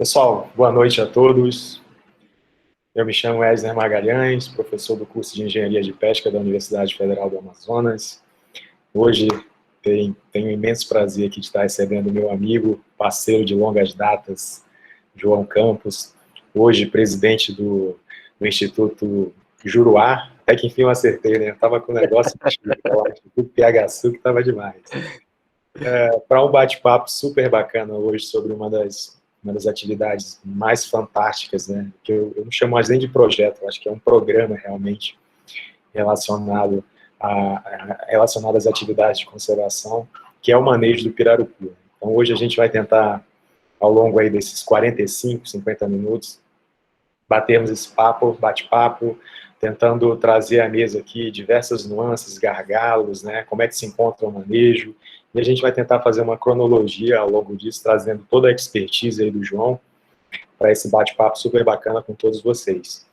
Pessoal, boa noite a todos. Eu me chamo Esner Magalhães, professor do curso de Engenharia de Pesca da Universidade Federal do Amazonas. Hoje tenho o imenso prazer aqui de estar recebendo meu amigo, parceiro de longas datas, João Campos, hoje presidente do Instituto Juruá. Até que enfim eu acertei, né? Eu estava com o negócio antigo, lá, Instituto PHSU, que estava demais. Para um bate-papo super bacana hoje sobre uma das atividades mais fantásticas, né? Que eu não chamo mais nem de projeto, eu acho que é um programa realmente relacionado relacionado às atividades de conservação, que é o manejo do pirarucu. Então hoje a gente vai tentar, ao longo aí desses 45, 50 minutos, batermos esse bate-papo, tentando trazer à mesa aqui diversas nuances, gargalos, né, como é que se encontra o manejo, e a gente vai tentar fazer uma cronologia ao longo disso, trazendo toda a expertise aí do João para esse bate-papo super bacana com todos vocês.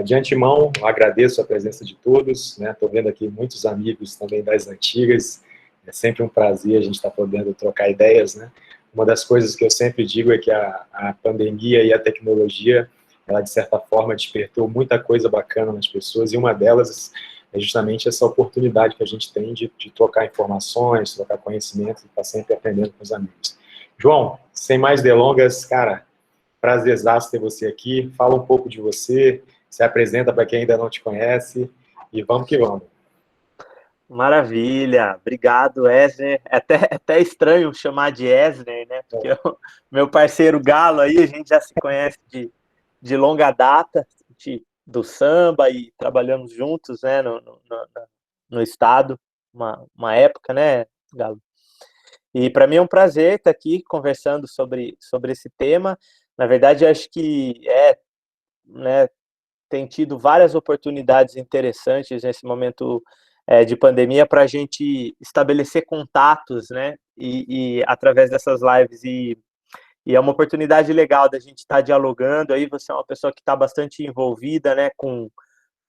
De antemão, agradeço a presença de todos, né, estou vendo aqui muitos amigos também das antigas, é sempre um prazer a gente estar podendo trocar ideias, né. Uma das coisas que eu sempre digo é que a pandemia e a tecnologia, ela, de certa forma, despertou muita coisa bacana nas pessoas, e uma delas é justamente essa oportunidade que a gente tem de trocar informações, trocar conhecimento, e estar sempre aprendendo com os amigos. João, sem mais delongas, cara, prazerzaço ter você aqui. Fala um pouco de você, se apresenta para quem ainda não te conhece, e vamos que vamos. Maravilha, obrigado, Esner. É até estranho chamar de Esner, né? Porque meu parceiro Galo aí, a gente já se conhece de longa data, do samba, e trabalhamos juntos, né, no estado, uma época, né, Galo? E para mim é um prazer estar aqui conversando sobre esse tema. Na verdade, acho que né, tem tido várias oportunidades interessantes nesse momento de pandemia para a gente estabelecer contatos, né? E através dessas lives, e é uma oportunidade legal da gente estar dialogando. Aí você é uma pessoa que está bastante envolvida, né, com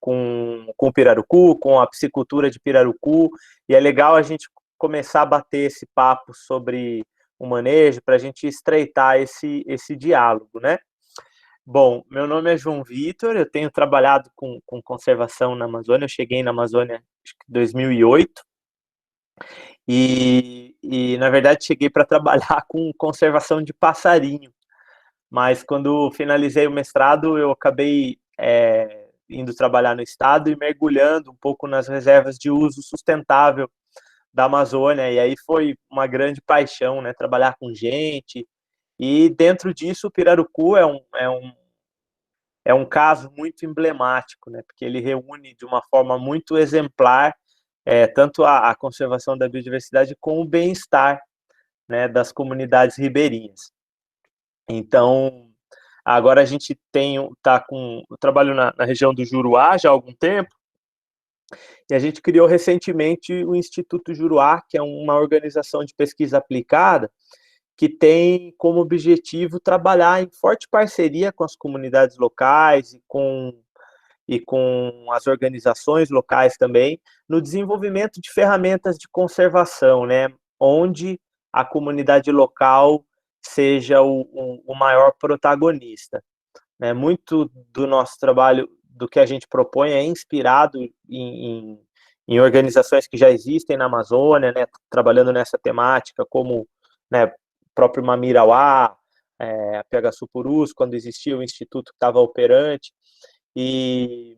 o pirarucu, com a piscicultura de pirarucu, e é legal a gente começar a bater esse papo sobre o manejo para a gente estreitar esse diálogo, né? Bom, meu nome é João Vitor, eu tenho trabalhado com conservação na Amazônia, eu cheguei na Amazônia em 2008, e na verdade cheguei para trabalhar com conservação de passarinho, mas quando finalizei o mestrado eu acabei indo trabalhar no estado e mergulhando um pouco nas reservas de uso sustentável da Amazônia, e aí foi uma grande paixão, né, trabalhar com gente, e dentro disso o pirarucu é um caso muito emblemático, né, porque ele reúne de uma forma muito exemplar tanto a conservação da biodiversidade como o bem-estar, né, das comunidades ribeirinhas. Então, agora a gente eu trabalho na região do Juruá já há algum tempo, e a gente criou recentemente o Instituto Juruá, que é uma organização de pesquisa aplicada, que tem como objetivo trabalhar em forte parceria com as comunidades locais e com as organizações locais também, no desenvolvimento de ferramentas de conservação, né, onde a comunidade local seja o maior protagonista, né? Muito do nosso trabalho, do que a gente propõe, é inspirado em organizações que já existem na Amazônia, né, trabalhando nessa temática, como, né, próprio Mamirauá, a PHSU Purus, quando existia o instituto que estava operante, e,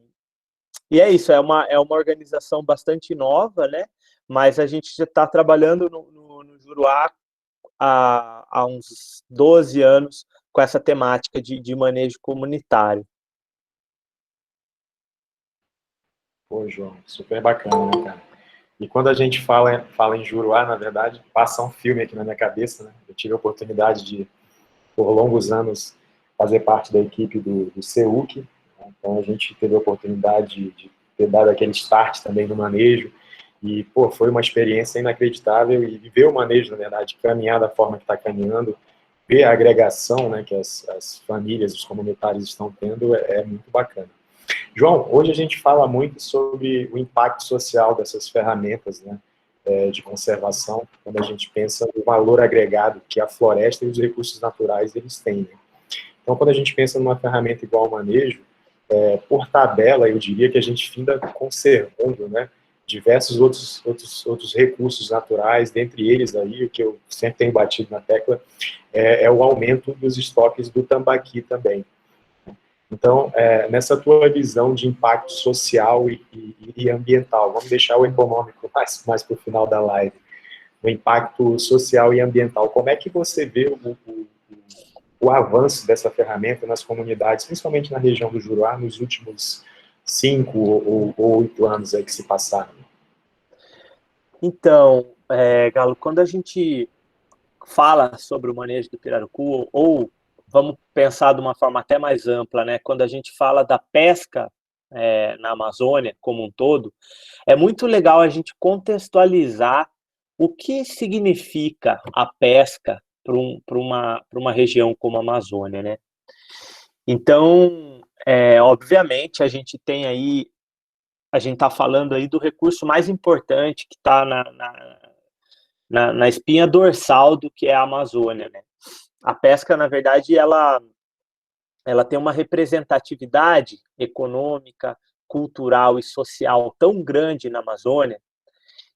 é isso, é uma organização bastante nova, né, mas a gente já está trabalhando no Juruá há uns 12 anos com essa temática de manejo comunitário. Pô, João, super bacana, né, cara? E quando a gente fala em Juruá, na verdade, passa um filme aqui na minha cabeça, né? Eu tive a oportunidade de, por longos anos, fazer parte da equipe do CEUC, né? Então a gente teve a oportunidade de ter dado aquele start também no manejo, e, pô, foi uma experiência inacreditável, e ver o manejo, na verdade, caminhar da forma que está caminhando, ver a agregação, né, que as famílias, os comunitários estão tendo, é muito bacana. João, hoje a gente fala muito sobre o impacto social dessas ferramentas, né, de conservação, quando a gente pensa no valor agregado que a floresta e os recursos naturais eles têm, né? Então, quando a gente pensa numa ferramenta igual ao manejo, por tabela, eu diria que a gente finda conservando, né, diversos outros recursos naturais, dentre eles aí, o que eu sempre tenho batido na tecla, é o aumento dos estoques do tambaqui também. Então, nessa tua visão de impacto social e ambiental, vamos deixar o econômico mais para o final da live, o impacto social e ambiental, como é que você vê o avanço dessa ferramenta nas comunidades, principalmente na região do Juruá, nos últimos 5 ou 8 anos aí que se passaram? Então, Galo, quando a gente fala sobre o manejo do pirarucu, ou vamos pensar de uma forma até mais ampla, né? Quando a gente fala da pesca na Amazônia como um todo, é muito legal a gente contextualizar o que significa a pesca para uma região como a Amazônia, né? Então, obviamente, a gente tem aí, a gente está falando aí do recurso mais importante que está na espinha dorsal do que é a Amazônia, né? A pesca, na verdade, ela tem uma representatividade econômica, cultural e social tão grande na Amazônia,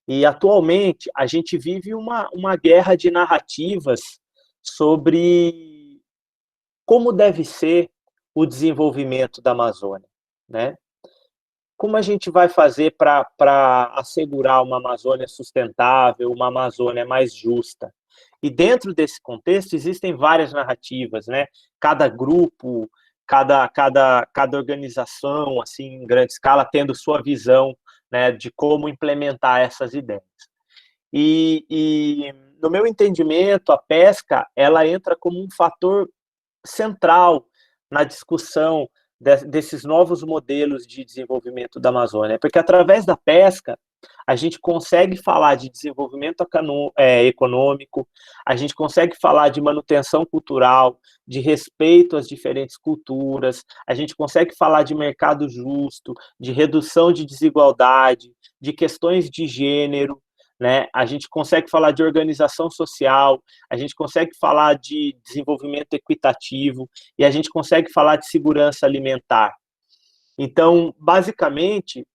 e atualmente a gente vive uma guerra de narrativas sobre como deve ser o desenvolvimento da Amazônia, né? Como a gente vai fazer para assegurar uma Amazônia sustentável, uma Amazônia mais justa? E dentro desse contexto existem várias narrativas, né? Cada grupo, cada organização, assim, em grande escala, tendo sua visão, né, de como implementar essas ideias. No meu entendimento, a pesca ela entra como um fator central na discussão desses novos modelos de desenvolvimento da Amazônia, porque através da pesca a gente consegue falar de desenvolvimento econômico, a gente consegue falar de manutenção cultural, de respeito às diferentes culturas, a gente consegue falar de mercado justo, de redução de desigualdade, de questões de gênero, né? A gente consegue falar de organização social, a gente consegue falar de desenvolvimento equitativo e a gente consegue falar de segurança alimentar. Então, basicamente,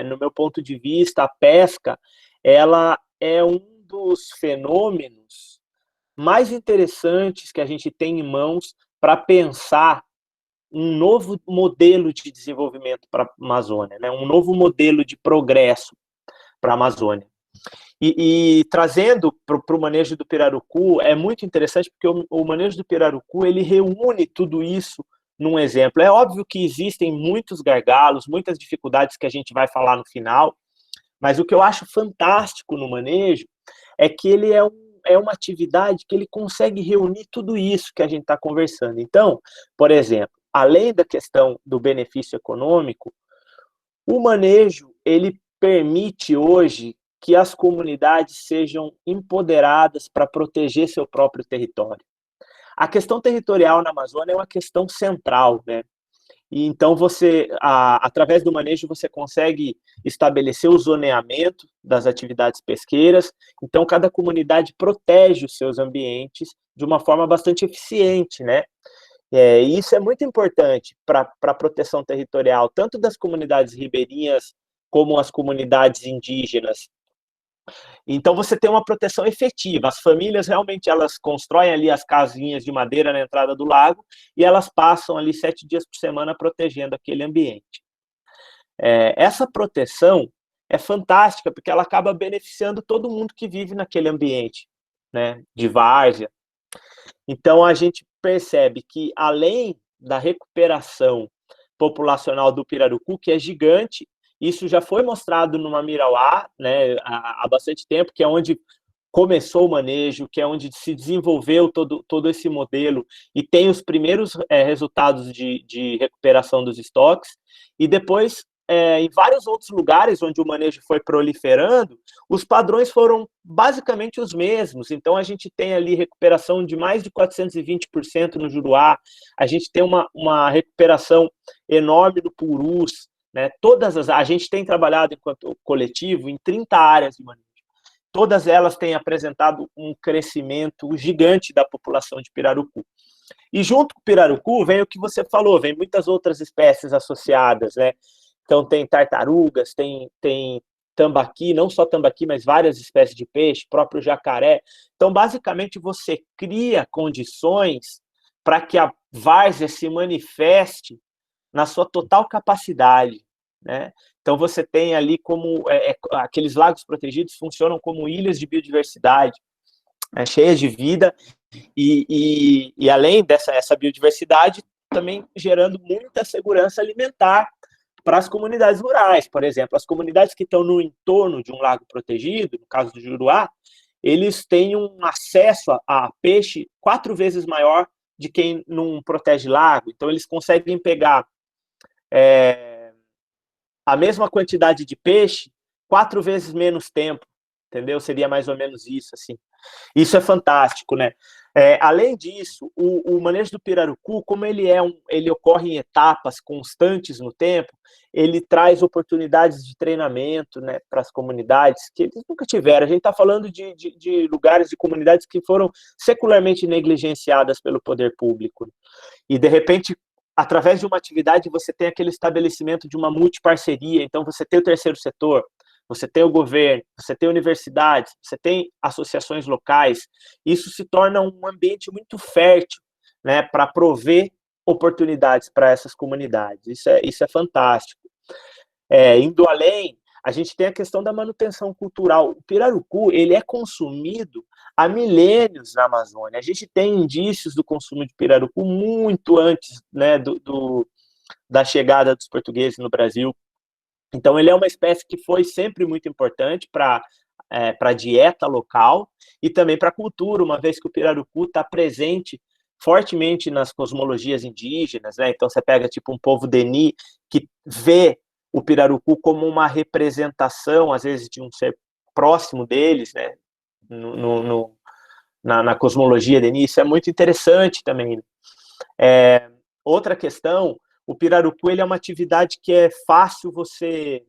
no meu ponto de vista, a pesca ela é um dos fenômenos mais interessantes que a gente tem em mãos para pensar um novo modelo de desenvolvimento para a Amazônia, né? Um novo modelo de progresso para a Amazônia. E trazendo para o manejo do pirarucu, é muito interessante porque o manejo do pirarucu ele reúne tudo isso num exemplo. É óbvio que existem muitos gargalos, muitas dificuldades que a gente vai falar no final, mas o que eu acho fantástico no manejo é que ele é uma atividade que ele consegue reunir tudo isso que a gente está conversando. Então, por exemplo, além da questão do benefício econômico, o manejo ele permite hoje que as comunidades sejam empoderadas para proteger seu próprio território. A questão territorial na Amazônia é uma questão central, né? E então através do manejo, você consegue estabelecer o zoneamento das atividades pesqueiras. Então, cada comunidade protege os seus ambientes de uma forma bastante eficiente, né? E isso é muito importante para a proteção territorial, tanto das comunidades ribeirinhas como as comunidades indígenas. Então você tem uma proteção efetiva. As famílias realmente elas constroem ali as casinhas de madeira na entrada do lago e elas passam ali 7 dias por semana protegendo aquele ambiente. Essa proteção é fantástica porque ela acaba beneficiando todo mundo que vive naquele ambiente, né, de várzea. Então a gente percebe que além da recuperação populacional do pirarucu, que é gigante, isso já foi mostrado no Mamirauá, né, há bastante tempo, que é onde começou o manejo, que é onde se desenvolveu todo esse modelo e tem os primeiros resultados de recuperação dos estoques, e depois, em vários outros lugares onde o manejo foi proliferando, os padrões foram basicamente os mesmos. Então, a gente tem ali recuperação de mais de 420% no Juruá, a gente tem uma recuperação enorme do Purus, né? A gente tem trabalhado enquanto coletivo em 30 áreas de manejo. Todas elas têm apresentado um crescimento gigante da população de pirarucu. E junto com o pirarucu vem o que você falou, vem muitas outras espécies associadas, né? Então tem tartarugas, tem tambaqui, não só tambaqui, mas várias espécies de peixe, próprio jacaré. Então, basicamente, você cria condições para que a várzea se manifeste na sua total capacidade, né? Então, você tem ali como... aqueles lagos protegidos funcionam como ilhas de biodiversidade, cheias de vida, e além dessa biodiversidade, também gerando muita segurança alimentar para as comunidades rurais. Por exemplo, as comunidades que estão no entorno de um lago protegido, no caso do Juruá, eles têm um acesso a peixe 4 vezes maior de quem não protege lago. Então, eles conseguem pegar a mesma quantidade de peixe 4 vezes menos tempo, entendeu? Seria mais ou menos isso, assim. Isso é fantástico, né? Além disso, o manejo do pirarucu, como ele ocorre em etapas constantes no tempo, ele traz oportunidades de treinamento, né, para as comunidades que eles nunca tiveram. A gente está falando de lugares, de comunidades que foram secularmente negligenciadas pelo poder público. E, de repente, através de uma atividade, você tem aquele estabelecimento de uma multiparceria. Então, você tem o terceiro setor, você tem o governo, você tem universidades, você tem associações locais. Isso se torna um ambiente muito fértil, né, para prover oportunidades para essas comunidades. Isso é fantástico. Indo além, a gente tem a questão da manutenção cultural. O pirarucu, ele é consumido há milênios na Amazônia. A gente tem indícios do consumo de pirarucu muito antes, né, da chegada dos portugueses no Brasil. Então, ele é uma espécie que foi sempre muito importante para a dieta local e também para a cultura, uma vez que o pirarucu está presente fortemente nas cosmologias indígenas, né? Então, você pega tipo um povo Deni, que vê o pirarucu como uma representação, às vezes, de um ser próximo deles, né? Na cosmologia Deni. Isso é muito interessante também. Outra questão, o pirarucu, ele é uma atividade que é fácil você...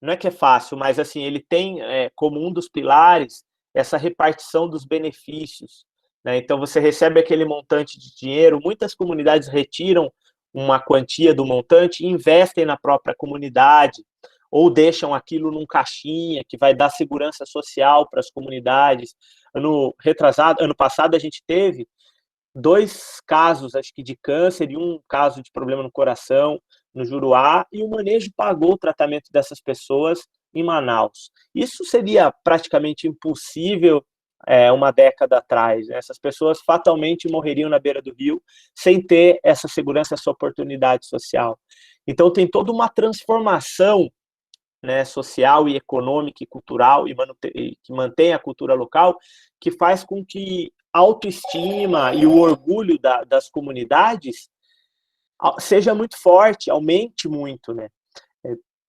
Não é que é fácil, mas assim, ele tem como um dos pilares essa repartição dos benefícios, né? Então, você recebe aquele montante de dinheiro, muitas comunidades retiram uma quantia do montante e investem na própria comunidade, ou deixam aquilo num caixinha que vai dar segurança social para as comunidades. Ano passado, a gente teve 2 casos, acho que de câncer e um caso de problema no coração no Juruá, e o manejo pagou o tratamento dessas pessoas em Manaus. Isso seria praticamente impossível uma década atrás, né? Essas pessoas fatalmente morreriam na beira do rio sem ter essa segurança, essa oportunidade social. Então, tem toda uma transformação, né, social e econômica e cultural que mantém a cultura local, que faz com que a autoestima e o orgulho das comunidades seja muito forte, aumente muito, né?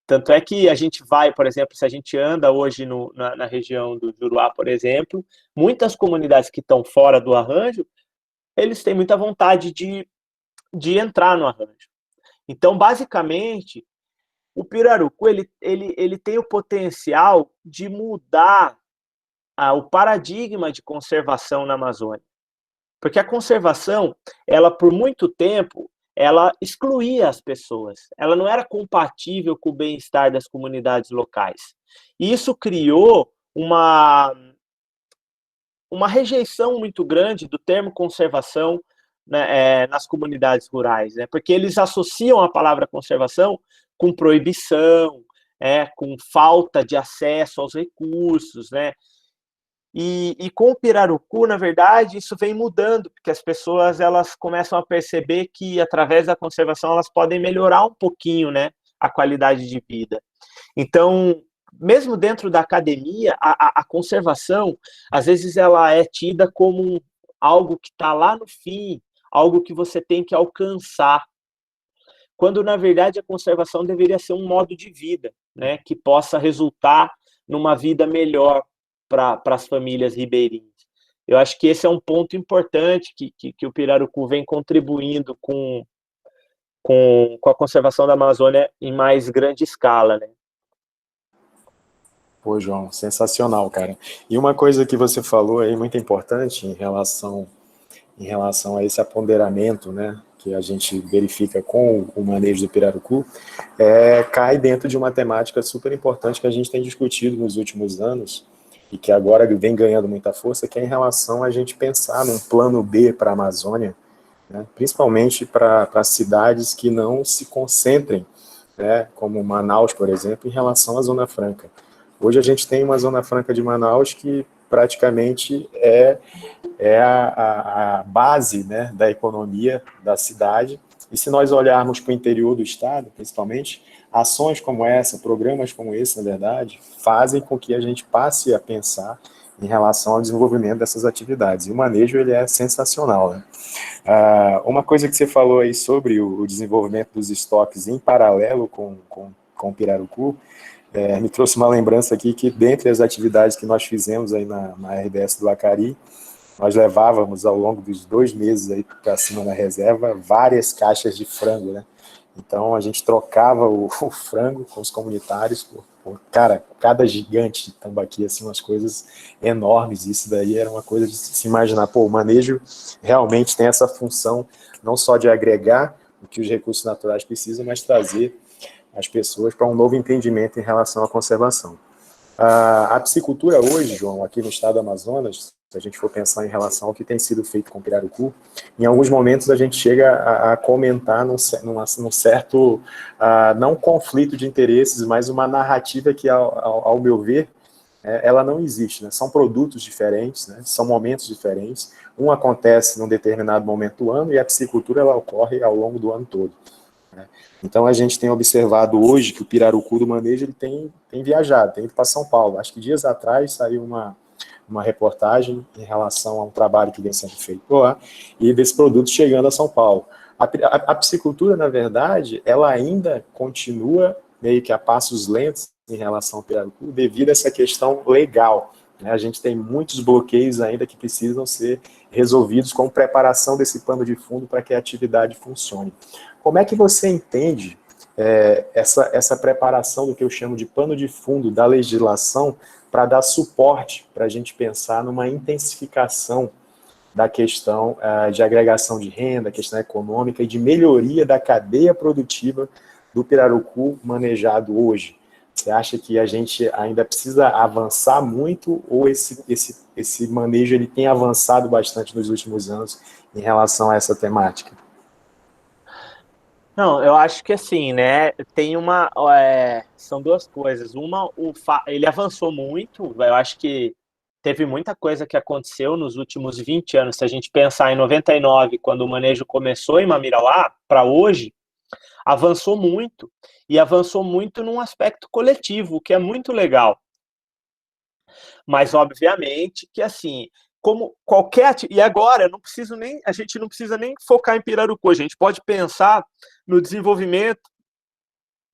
Tanto é que a gente vai, por exemplo, se a gente anda hoje na região do Juruá, por exemplo, muitas comunidades que estão fora do arranjo, eles têm muita vontade de entrar no arranjo. Então, basicamente, o pirarucu, ele tem o potencial de mudar o paradigma de conservação na Amazônia. Porque a conservação, ela por muito tempo, ela excluía as pessoas. Ela não era compatível com o bem-estar das comunidades locais. E isso criou uma rejeição muito grande do termo conservação, né, nas comunidades rurais, né? Porque eles associam a palavra conservação com proibição, com falta de acesso aos recursos, né? E com o pirarucu, na verdade, isso vem mudando, porque as pessoas elas começam a perceber que, através da conservação, elas podem melhorar um pouquinho, né, a qualidade de vida. Então, mesmo dentro da academia, a conservação, às vezes, ela é tida como algo que está lá no fim, algo que você tem que alcançar, quando, na verdade, a conservação deveria ser um modo de vida, né, que possa resultar numa vida melhor para as famílias ribeirinhas. Eu acho que esse é um ponto importante que o pirarucu vem contribuindo com a conservação da Amazônia em mais grande escala, né? Pô, João, sensacional, cara. E uma coisa que você falou aí muito importante em relação em relação a esse aponderamento, né, que a gente verifica com o manejo do pirarucu, cai dentro de uma temática super importante que a gente tem discutido nos últimos anos e que agora vem ganhando muita força, que é em relação a gente pensar num plano B para a Amazônia, né, principalmente para cidades que não se concentrem, né, como Manaus, por exemplo, em relação à Zona Franca. Hoje a gente tem uma Zona Franca de Manaus que praticamente é a base, né, da economia da cidade. E se nós olharmos para o interior do estado, principalmente, ações como essa, programas como esse, na verdade, fazem com que a gente passe a pensar em relação ao desenvolvimento dessas atividades. E o manejo, ele é sensacional, né? Uma coisa que você falou aí sobre o desenvolvimento dos estoques em paralelo com o pirarucu, me trouxe uma lembrança aqui que, dentre as atividades que nós fizemos aí na RBS do Acari, nós levávamos ao longo dos 2 meses aí para cima da reserva várias caixas de frango, né? Então a gente trocava o frango com os comunitários por, cara, cada gigante de tambaqui, assim, umas coisas enormes. Isso daí era uma coisa de se imaginar, pô, o manejo realmente tem essa função não só de agregar o que os recursos naturais precisam, mas trazer as pessoas para um novo entendimento em relação à conservação. A piscicultura hoje, João, aqui no estado do Amazonas, se a gente for pensar em relação ao que tem sido feito com o pirarucu, em alguns momentos a gente chega a comentar num certo, não conflito de interesses, mas uma narrativa que, ao meu ver, ela não existe, né? São produtos diferentes, né? São momentos diferentes, um acontece num determinado momento do ano e a piscicultura ela ocorre ao longo do ano todo. Então a gente tem observado hoje que o pirarucu do manejo ele tem viajado, tem ido para São Paulo. Acho que dias atrás saiu uma reportagem em relação a um trabalho que vem sendo feito lá, e desse produto chegando a São Paulo. A piscicultura, na verdade, ela ainda continua meio que a passos lentos em relação ao pirarucu, devido a essa questão legal, né? A gente tem muitos bloqueios ainda que precisam ser resolvidos com preparação desse pano de fundo para que a atividade funcione. Como é que você entende essa preparação do que eu chamo de pano de fundo da legislação para dar suporte para a gente pensar numa intensificação da questão de agregação de renda, questão econômica e de melhoria da cadeia produtiva do pirarucu manejado hoje? Você acha que a gente ainda precisa avançar muito ou esse manejo ele tem avançado bastante nos últimos anos em relação a essa temática? Não, eu acho que assim, né, tem são duas coisas. Uma, ele avançou muito, eu acho que teve muita coisa que aconteceu nos últimos 20 anos. Se a gente pensar em 99, quando o manejo começou em Mamirauá, para hoje, avançou muito, e avançou muito num aspecto coletivo, o que é muito legal. Mas, obviamente, que assim, como qualquer... E agora, a gente não precisa nem focar em pirarucu, a gente pode pensar no desenvolvimento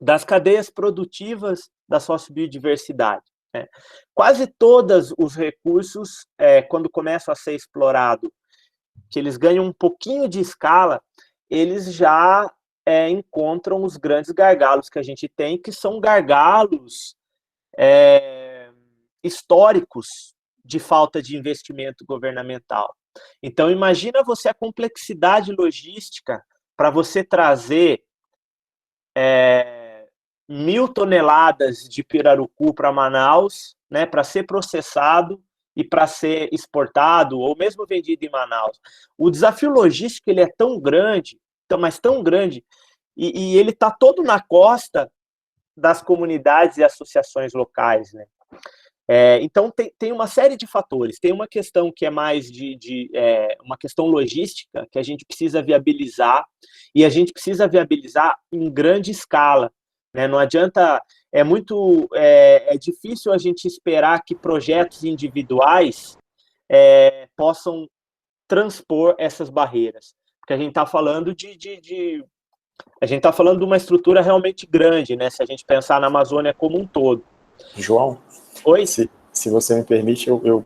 das cadeias produtivas da sociobiodiversidade, né? Quase todos os recursos, quando começam a ser explorados, que eles ganham um pouquinho de escala, eles já encontram os grandes gargalos que a gente tem, que são gargalos históricos de falta de investimento governamental. Então, imagina você a complexidade logística para você trazer 1.000 toneladas de pirarucu para Manaus, né, para ser processado e para ser exportado, ou mesmo vendido em Manaus. O desafio logístico ele é tão grande, mas tão grande, e ele está todo na costa das comunidades e associações locais, né? Então, tem uma série de fatores. Tem uma questão que é mais uma questão logística, que a gente precisa viabilizar, e a gente precisa viabilizar em grande escala, né? Não adianta... É difícil a gente esperar que projetos individuais possam transpor essas barreiras, porque a gente está falando a gente está falando de uma estrutura realmente grande, né? Se a gente pensar na Amazônia como um todo. João, Oi? Se você me permite, eu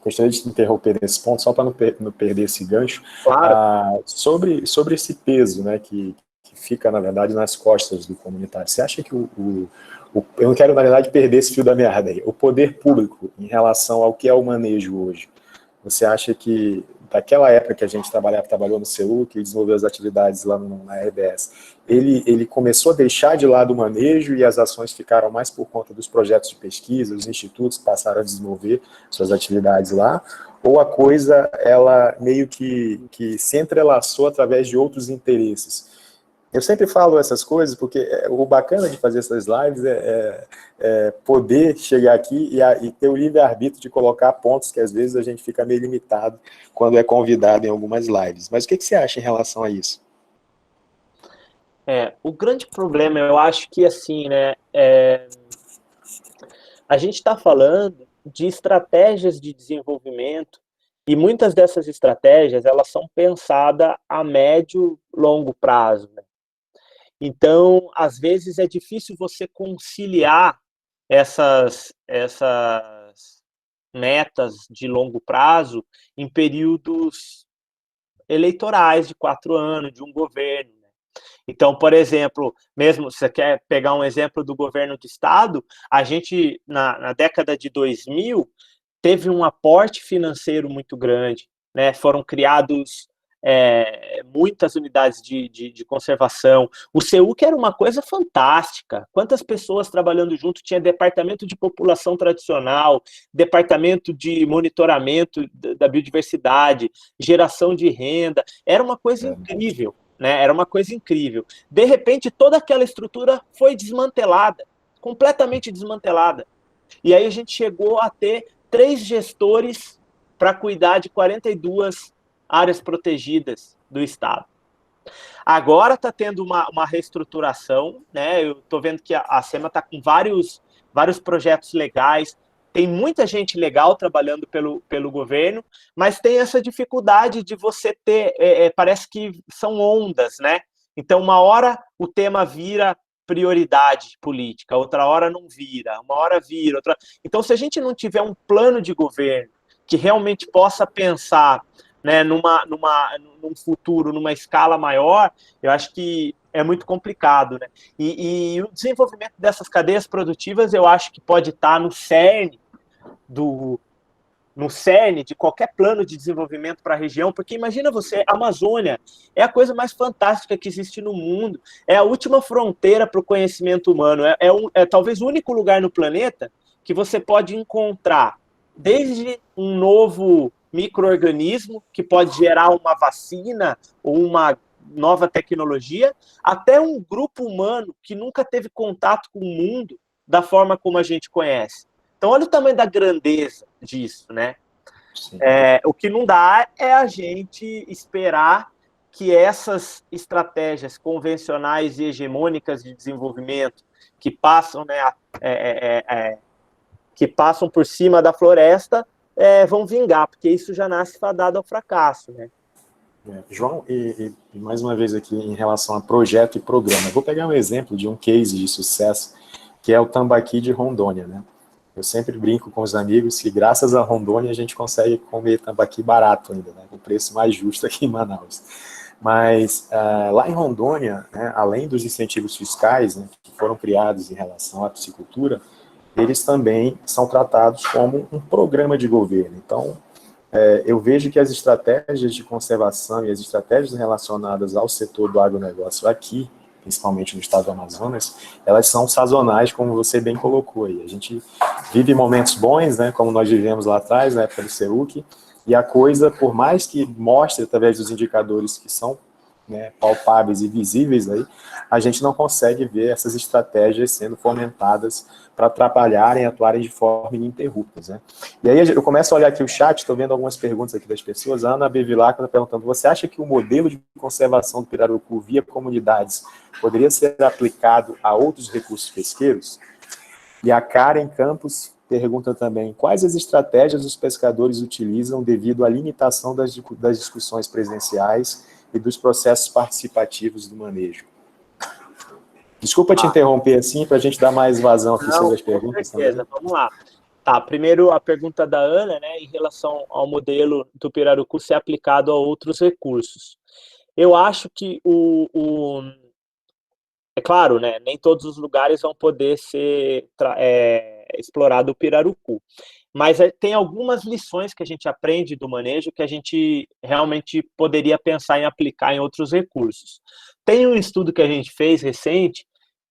gostaria de te interromper nesse ponto, só para não perder esse gancho. Claro. Sobre esse peso, né, que fica, na verdade, nas costas do comunitário. Você acha que eu não quero, na verdade, perder esse fio da meada aí, o poder público, em relação ao que é o manejo hoje, Você acha que, daquela época que a gente trabalhou no CEU, que desenvolveu as atividades lá na RBS, ele começou a deixar de lado o manejo e as ações ficaram mais por conta dos projetos de pesquisa, os institutos passaram a desenvolver suas atividades lá, ou a coisa, ela meio que se entrelaçou através de outros interesses? Eu sempre falo essas coisas porque o bacana de fazer essas lives é poder chegar aqui e ter o livre-arbítrio de colocar pontos que às vezes a gente fica meio limitado quando é convidado em algumas lives. Mas o que você acha em relação a isso? O grande problema, eu acho que assim, né, a gente está falando de estratégias de desenvolvimento e muitas dessas estratégias elas são pensadas a médio, longo prazo, né? Então, às vezes é difícil você conciliar essas metas de longo prazo em períodos eleitorais de 4 anos, de um governo. Então, por exemplo, mesmo você quer pegar um exemplo do governo do estado, a gente, na década de 2000, teve um aporte financeiro muito grande, né? Foram criados muitas unidades de conservação. O CEUC era uma coisa fantástica. Quantas pessoas trabalhando junto? Tinha departamento de população tradicional, departamento de monitoramento da biodiversidade, geração de renda. Era uma coisa incrível, né? Era uma coisa incrível. De repente, toda aquela estrutura foi desmantelada, completamente desmantelada. E aí a gente chegou a ter 3 gestores para cuidar de 42 áreas protegidas do estado. Agora está tendo uma reestruturação, né? Eu estou vendo que a SEMA está com vários projetos legais, tem muita gente legal trabalhando pelo governo, mas tem essa dificuldade de você ter, parece que são ondas, né? Então, uma hora o tema vira prioridade política, outra hora não vira, uma hora vira, outra. Então, se a gente não tiver um plano de governo que realmente possa pensar, né, num futuro, numa escala maior, eu acho que é muito complicado, né? E o desenvolvimento dessas cadeias produtivas, eu acho que pode estar no cerne de qualquer plano de desenvolvimento para a região, porque imagina você, a Amazônia é a coisa mais fantástica que existe no mundo, é a última fronteira para o conhecimento humano, é talvez o único lugar no planeta que você pode encontrar desde um novo micro-organismo que pode gerar uma vacina ou uma nova tecnologia, até um grupo humano que nunca teve contato com o mundo da forma como a gente conhece. Então, olha o tamanho da grandeza disso, né? O que não dá é a gente esperar que essas estratégias convencionais e hegemônicas de desenvolvimento que passam, né, que passam por cima da floresta vão vingar, porque isso já nasce fadado ao fracasso, né? João, e mais uma vez aqui em relação a projeto e programa, vou pegar um exemplo de um case de sucesso, que é o Tambaqui de Rondônia, né? Eu sempre brinco com os amigos que graças a Rondônia a gente consegue comer tambaqui barato ainda, né? O preço mais justo aqui em Manaus. Mas lá em Rondônia, né, além dos incentivos fiscais, né, que foram criados em relação à piscicultura, eles também são tratados como um programa de governo. Então, eu vejo que as estratégias de conservação e as estratégias relacionadas ao setor do agronegócio aqui, principalmente no estado do Amazonas, elas são sazonais, como você bem colocou aí. A gente vive momentos bons, né, como nós vivemos lá atrás, na época do CEUC, e a coisa, por mais que mostre através dos indicadores que são, né, palpáveis e visíveis aí, a gente não consegue ver essas estratégias sendo fomentadas para atrapalharem, atuarem de forma ininterrupta, né? E aí eu começo a olhar aqui o chat, estou vendo algumas perguntas aqui das pessoas. A Ana Bevilacqua está perguntando: você acha que o modelo de conservação do pirarucu via comunidades poderia ser aplicado a outros recursos pesqueiros? E a Karen Campos pergunta também: quais as estratégias os pescadores utilizam devido à limitação das discussões presenciais e dos processos participativos do manejo? Desculpa te interromper assim, para a gente dar mais vazão aqui sobre as perguntas também. Vamos lá. Tá, primeiro a pergunta da Ana, né, em relação ao modelo do pirarucu ser aplicado a outros recursos. Eu acho que é claro, né, nem todos os lugares vão poder ser explorado o pirarucu. mas tem algumas lições que a gente aprende do manejo que a gente realmente poderia pensar em aplicar em outros recursos. Tem um estudo que a gente fez recente,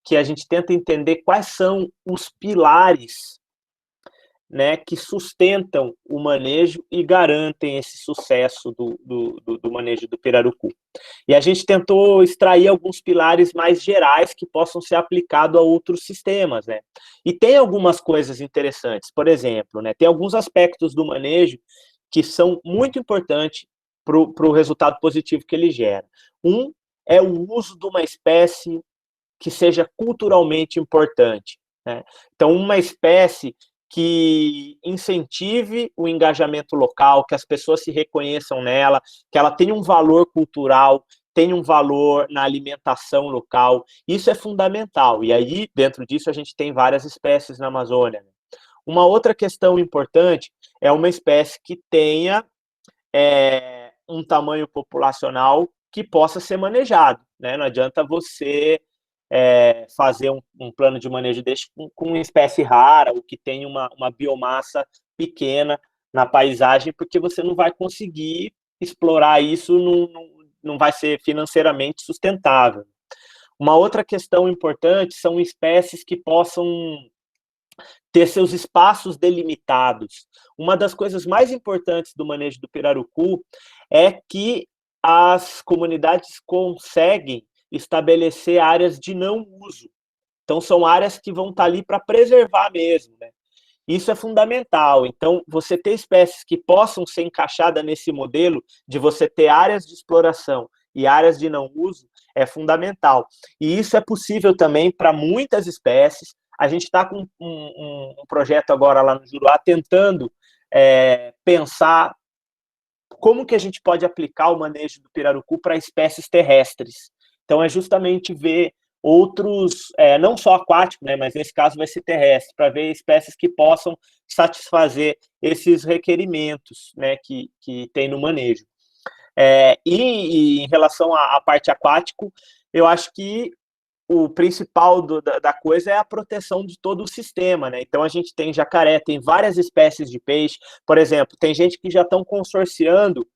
que a gente tenta entender quais são os pilares, né, que sustentam o manejo e garantem esse sucesso do manejo do pirarucu. E a gente tentou extrair alguns pilares mais gerais que possam ser aplicados a outros sistemas, né? E tem algumas coisas interessantes. Por exemplo, né, tem alguns aspectos do manejo que são muito importantes para o resultado positivo que ele gera. Um é o uso de uma espécie que seja culturalmente importante, né? Então, uma espécie que incentive o engajamento local, que as pessoas se reconheçam nela, que ela tenha um valor cultural, tenha um valor na alimentação local. Isso é fundamental. E aí, dentro disso, a gente tem várias espécies na Amazônia. Uma outra questão importante é uma espécie que tenha um tamanho populacional que possa ser manejado, né? Não adianta você fazer um plano de manejo desse com uma espécie rara, ou que tem uma biomassa pequena na paisagem, porque você não vai conseguir explorar isso, não vai ser financeiramente sustentável. Uma outra questão importante são espécies que possam ter seus espaços delimitados. Uma das coisas mais importantes do manejo do pirarucu é que as comunidades conseguem estabelecer áreas de não uso. Então, são áreas que vão estar ali para preservar mesmo, né? Isso é fundamental. Então, você ter espécies que possam ser encaixadas nesse modelo de você ter áreas de exploração e áreas de não uso é fundamental. E isso é possível também para muitas espécies. A gente está com um projeto agora lá no Juruá tentando pensar como que a gente pode aplicar o manejo do pirarucu para espécies terrestres. Então, é justamente ver outros, não só aquáticos, né, mas nesse caso vai ser terrestre, para ver espécies que possam satisfazer esses requerimentos, né, que tem no manejo. E em relação à parte aquático, eu acho que o principal da coisa é a proteção de todo o sistema, né? Então a gente tem jacaré, tem várias espécies de peixe, por exemplo, tem gente que já estão consorciando,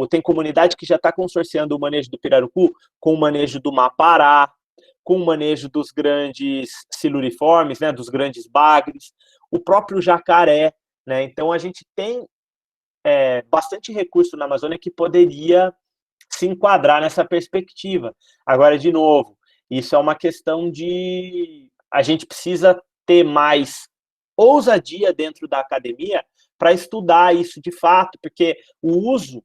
tem comunidade que já está consorciando o manejo do pirarucu com o manejo do mapará, com o manejo dos grandes siluriformes, né? Dos grandes bagres, o próprio jacaré, né? Então a gente tem bastante recurso na Amazônia que poderia se enquadrar nessa perspectiva. Agora, de novo, isso é uma questão de a gente precisa ter mais ousadia dentro da academia para estudar isso de fato, porque o uso,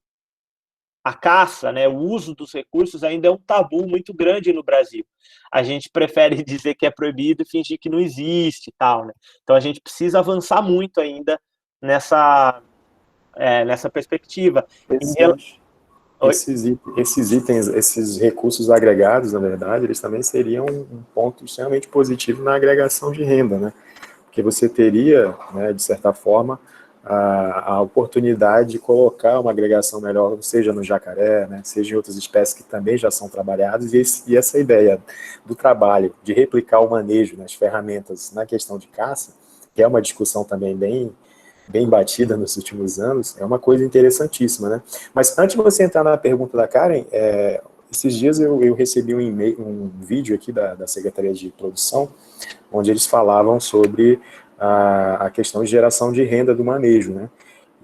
a caça, né, o uso dos recursos ainda é um tabu muito grande no Brasil. A gente prefere dizer que é proibido e fingir que não existe e tal, né? Então a gente precisa avançar muito ainda nessa perspectiva. Esses itens, esses recursos agregados, na verdade, eles também seriam um ponto extremamente positivo na agregação de renda, né? Porque você teria, né, de certa forma, a oportunidade de colocar uma agregação melhor, seja no jacaré, né, seja em outras espécies que também já são trabalhadas, e essa ideia do trabalho, de replicar o manejo nas ferramentas na questão de caça, que é uma discussão também bem batida nos últimos anos, é uma coisa interessantíssima, né? Mas antes de você entrar na pergunta da Karen, esses dias eu recebi um vídeo aqui da Secretaria de Produção, onde eles falavam sobre a questão de geração de renda do manejo, né?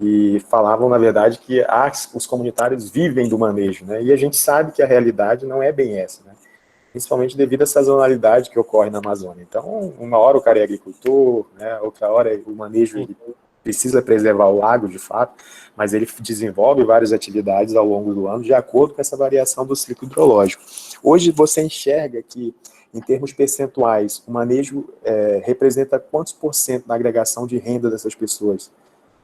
E falavam, na verdade, que os comunitários vivem do manejo, né? E a gente sabe que a realidade não é bem essa, né? Principalmente devido à sazonalidade que ocorre na Amazônia. Então, uma hora o cara é agricultor, né? Outra hora o manejo ele precisa preservar o lago, de fato, mas ele desenvolve várias atividades ao longo do ano de acordo com essa variação do ciclo hidrológico. Hoje você enxerga que, em termos percentuais, o manejo representa quantos por cento na agregação de renda dessas pessoas?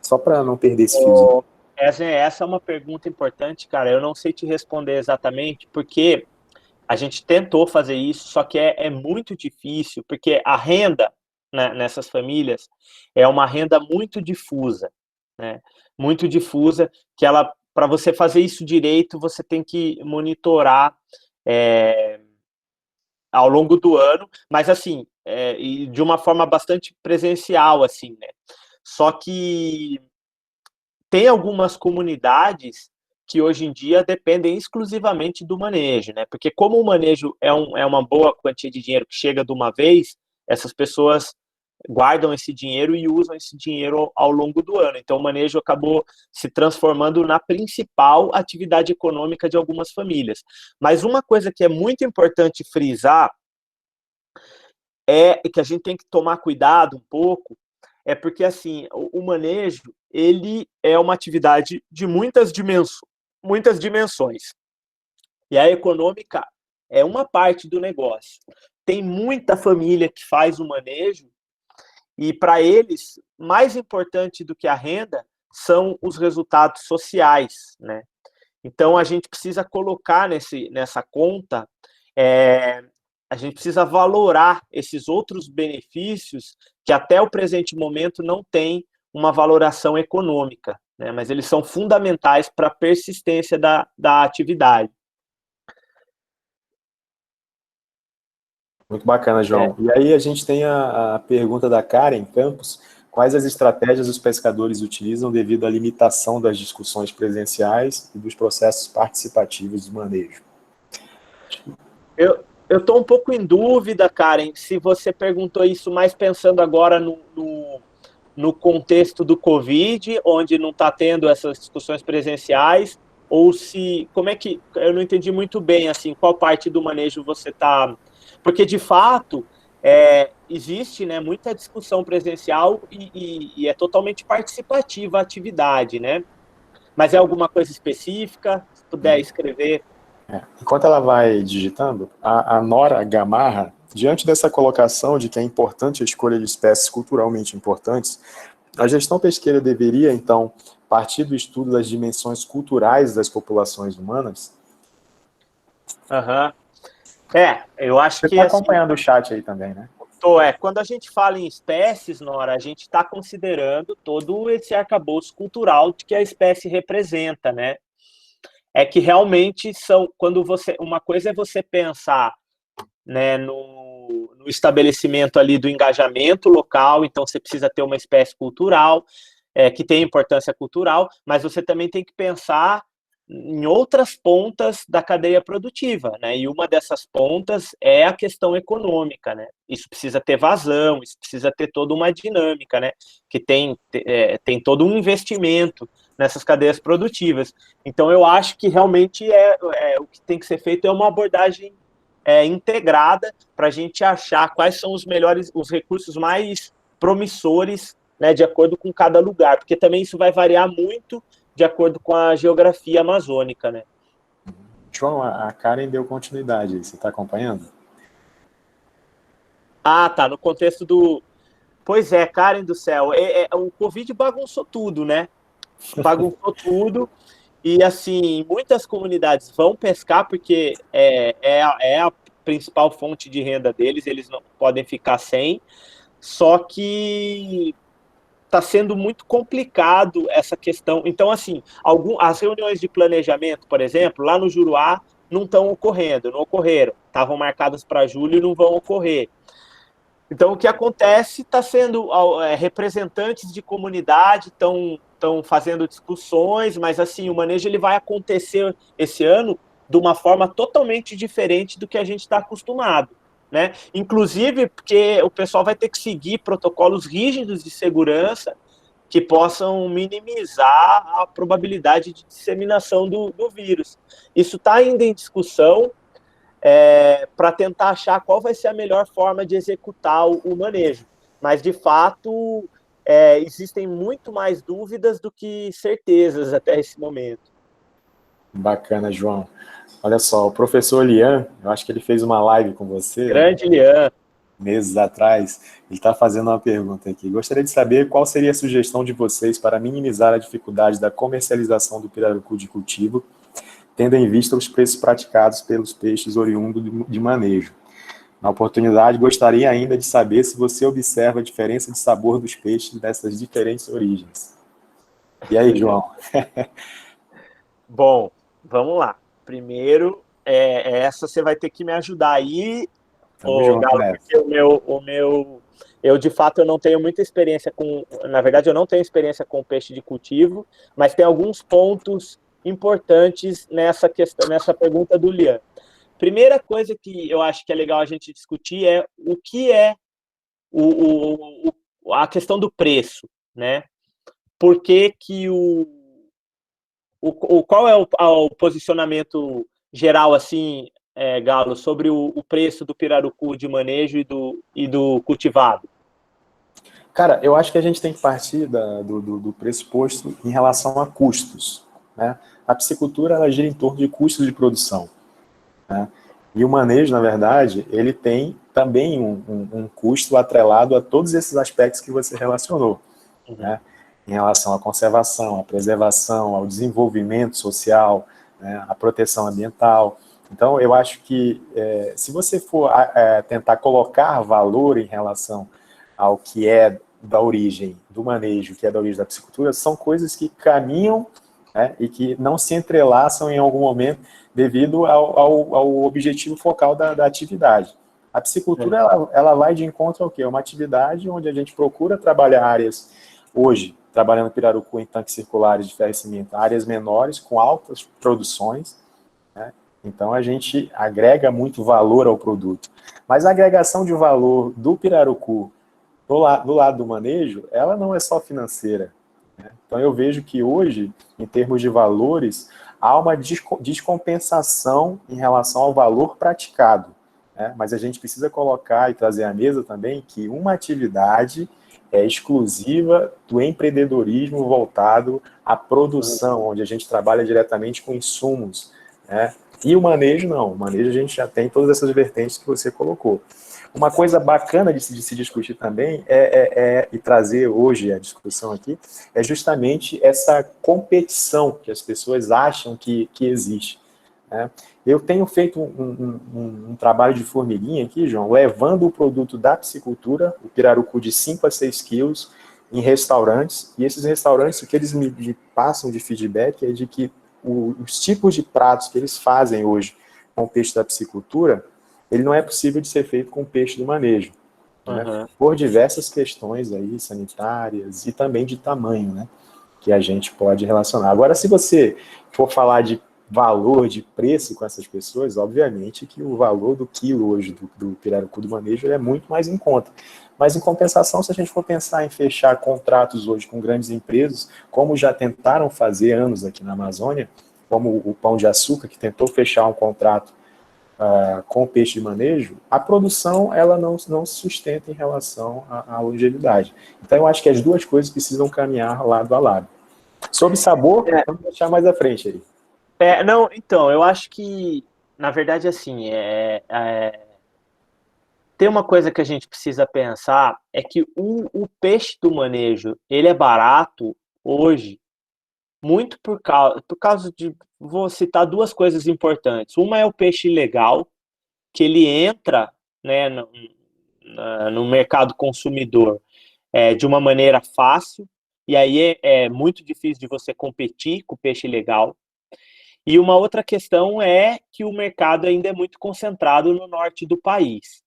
Só para não perder esse fio. Essa é uma pergunta importante, cara. Eu não sei te responder exatamente, porque a gente tentou fazer isso, só que é muito difícil, porque a renda, né, nessas famílias é uma renda muito difusa, né? Muito difusa, que ela, para você fazer isso direito, você tem que monitorar ao longo do ano, mas assim, e de uma forma bastante presencial, assim, né? Só que tem algumas comunidades que hoje em dia dependem exclusivamente do manejo, né? Porque como o manejo é uma boa quantia de dinheiro que chega de uma vez, essas pessoas guardam esse dinheiro e usam esse dinheiro ao longo do ano. Então, o manejo acabou se transformando na principal atividade econômica de algumas famílias. Mas uma coisa que é muito importante frisar é que a gente tem que tomar cuidado um pouco, é porque, assim, o manejo, ele é uma atividade de muitas dimensões. E a econômica é uma parte do negócio. Tem muita família que faz o manejo e, para eles, mais importante do que a renda são os resultados sociais, né? Então, a gente precisa colocar nessa conta, a gente precisa valorar esses outros benefícios que até o presente momento não tem uma valoração econômica, né? Mas eles são fundamentais para a persistência da atividade. Muito bacana, João. E aí a gente tem a pergunta da Karen Campos: quais as estratégias os pescadores utilizam devido à limitação das discussões presenciais e dos processos participativos de manejo? Eu estou um pouco em dúvida, Karen, se você perguntou isso mais pensando agora no contexto do Covid, onde não está tendo essas discussões presenciais, ou se, como é que, eu não entendi muito bem, assim, qual parte do manejo você está, porque de fato, existe, né, muita discussão presencial e é totalmente participativa a atividade, né, mas é alguma coisa específica, se puder escrever. Enquanto ela vai digitando, a Nora Gamarra, diante dessa colocação de que é importante a escolha de espécies culturalmente importantes, a gestão pesqueira deveria, então, partir do estudo das dimensões culturais das populações humanas? Uhum. Eu acho Você que... está assim, acompanhando o chat aí também, né? quando a gente fala em espécies, Nora, a gente está considerando todo esse arcabouço cultural que a espécie representa, né? É que realmente uma coisa é você pensar, né, no estabelecimento ali do engajamento local, então você precisa ter uma espécie cultural, que tem importância cultural, mas você também tem que pensar em outras pontas da cadeia produtiva, né? E uma dessas pontas é a questão econômica, né? Isso precisa ter vazão, isso precisa ter toda uma dinâmica, né? Que tem todo um investimento nessas cadeias produtivas. Então, eu acho que realmente o que tem que ser feito é uma abordagem integrada para a gente achar quais são os recursos mais promissores, né, de acordo com cada lugar, porque também isso vai variar muito de acordo com a geografia amazônica, né? João, a Karen deu continuidade aí, você está acompanhando? Ah, tá, no contexto do... Pois é, Karen do céu, o Covid bagunçou tudo, né? Bagunçou tudo, e assim, muitas comunidades vão pescar porque é a principal fonte de renda deles, eles não podem ficar sem, só que está sendo muito complicado essa questão. Então, assim, as reuniões de planejamento, por exemplo, lá no Juruá, não estão ocorrendo, não ocorreram. Estavam marcadas para julho e não vão ocorrer. Então, o que acontece está sendo representantes de comunidade estão fazendo discussões, mas assim, o manejo ele vai acontecer esse ano de uma forma totalmente diferente do que a gente está acostumado, né? Inclusive porque o pessoal vai ter que seguir protocolos rígidos de segurança que possam minimizar a probabilidade de disseminação do vírus. Isso está ainda em discussão, para tentar achar qual vai ser a melhor forma de executar o manejo. Mas, de fato, existem muito mais dúvidas do que certezas até esse momento. Bacana, João. Olha só, o professor Lian, eu acho que ele fez uma live com você, Grande Lian. meses atrás. Ele está fazendo uma pergunta aqui. Gostaria de saber qual seria a sugestão de vocês para minimizar a dificuldade da comercialização do pirarucu de cultivo, tendo em vista os preços praticados pelos peixes oriundos de manejo. Na oportunidade, gostaria ainda de saber se você observa a diferença de sabor dos peixes dessas diferentes origens. E aí, João? Bom, vamos lá. Primeiro, essa você vai ter que me ajudar aí, Tamo junto Galo, nessa. porque o meu Eu, de fato, eu não tenho muita experiência na verdade, eu não tenho experiência com peixe de cultivo, mas tem alguns pontos importantes nessa questão, nessa pergunta do Lian. Primeira coisa que eu acho que é legal a gente discutir é o que é a questão do preço, né? Por que que qual é o posicionamento geral, assim, Galo, sobre o preço do pirarucu de manejo e do cultivado? Cara, eu acho que a gente tem que partir do pressuposto em relação a custos, né? A piscicultura, ela gira em torno de custos de produção, né? E o manejo, na verdade, ele tem também um custo atrelado a todos esses aspectos que você relacionou, né? Em relação à conservação, à preservação, ao desenvolvimento social, né? À proteção ambiental. Então, eu acho que se você for tentar colocar valor em relação ao que é da origem do manejo, que é da origem da piscicultura, são coisas que caminham, né, e que não se entrelaçam em algum momento devido ao objetivo focal da atividade. A piscicultura, ela vai de encontro ao quê? É uma atividade onde a gente procura trabalhar áreas, hoje, trabalhando pirarucu em tanques circulares de ferro e cimento, áreas menores, com altas produções, né? Então a gente agrega muito valor ao produto. Mas a agregação de valor do pirarucu do lado do manejo, ela não é só financeira, né? Então eu vejo que hoje, em termos de valores, há uma descompensação em relação ao valor praticado, né? Mas a gente precisa colocar e trazer à mesa também que uma atividade é exclusiva do empreendedorismo voltado à produção, onde a gente trabalha diretamente com insumos, né? E o manejo não, o manejo a gente já tem todas essas vertentes que você colocou. Uma coisa bacana de se discutir também e trazer hoje a discussão aqui é justamente essa competição que as pessoas acham que existe, né? Eu tenho feito um trabalho de formiguinha aqui, João, levando o produto da piscicultura, o pirarucu de 5 a 6 quilos, em restaurantes, e esses restaurantes, o que eles me passam de feedback é de que os tipos de pratos que eles fazem hoje com o peixe da piscicultura, ele não é possível de ser feito com peixe do manejo, né? Por diversas questões aí, sanitárias e também de tamanho, né? Que a gente pode relacionar. Agora, se você for falar de valor, de preço com essas pessoas, obviamente que o valor do quilo hoje do pirarucu do manejo é muito mais em conta. Mas, em compensação, se a gente for pensar em fechar contratos hoje com grandes empresas, como já tentaram fazer anos aqui na Amazônia, como o Pão de Açúcar, que tentou fechar um contrato com o peixe de manejo, a produção ela não se sustenta em relação à longevidade. Então, eu acho que as duas coisas precisam caminhar lado a lado. Sobre sabor, vamos deixar mais à frente aí. Não, então, eu acho que, na verdade, assim, tem uma coisa que a gente precisa pensar, é que o peixe do manejo, ele é barato hoje, muito por causa de, vou citar duas coisas importantes. Uma é o peixe legal, que ele entra, né, no mercado consumidor de uma maneira fácil, e aí é muito difícil de você competir com o peixe legal. E uma outra questão é que o mercado ainda é muito concentrado no norte do país.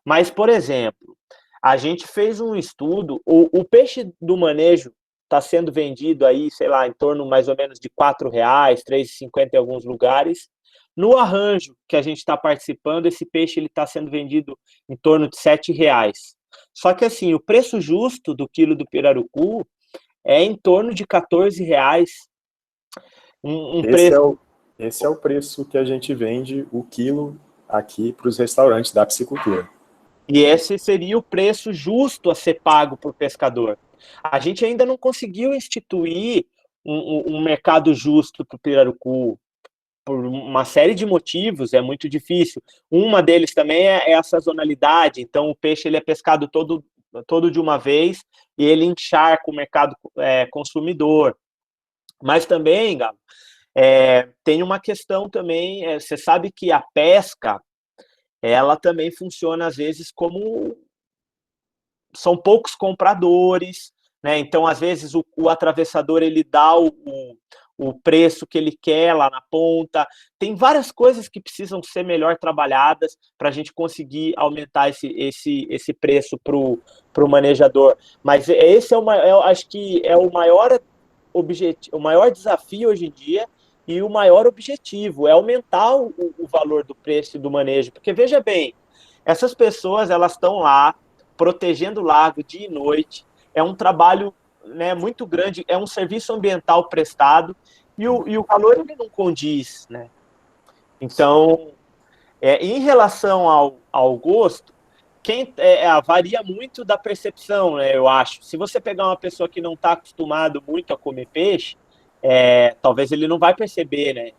Mas, por exemplo, a gente fez um estudo, o peixe do manejo está sendo vendido aí, sei lá, em torno mais ou menos de R$ 4, R$ 3,50 em alguns lugares. No arranjo que a gente está participando, esse peixe ele está sendo vendido em torno de R$ 7. Só que assim, o preço justo do quilo do pirarucu é em torno de R$ 14. Preço. Esse é o preço que a gente vende o quilo aqui para os restaurantes da piscicultura. E esse seria o preço justo a ser pago por pescador. A gente ainda não conseguiu instituir um mercado justo para o pirarucu, por uma série de motivos, é muito difícil. Uma deles também é a sazonalidade, então o peixe ele é pescado todo de uma vez e ele encharca o mercado consumidor. Mas também, Gabo, tem uma questão também, você sabe que a pesca, ela também funciona às vezes como são poucos compradores, né? Então às vezes o atravessador ele dá o preço que ele quer lá na ponta. Tem várias coisas que precisam ser melhor trabalhadas para a gente conseguir aumentar esse preço para o manejador. Mas esse eu acho que é o maior objetivo, o maior desafio hoje em dia e o maior objetivo é aumentar o valor do preço do manejo. Porque, veja bem, essas pessoas elas estão lá protegendo o lago dia e noite, é um trabalho, né, muito grande, é um serviço ambiental prestado e o valor ele não condiz, né? Então, em relação ao gosto, varia muito da percepção, né, eu acho. Se você pegar uma pessoa que não está acostumado muito a comer peixe, talvez ele não vai perceber, né,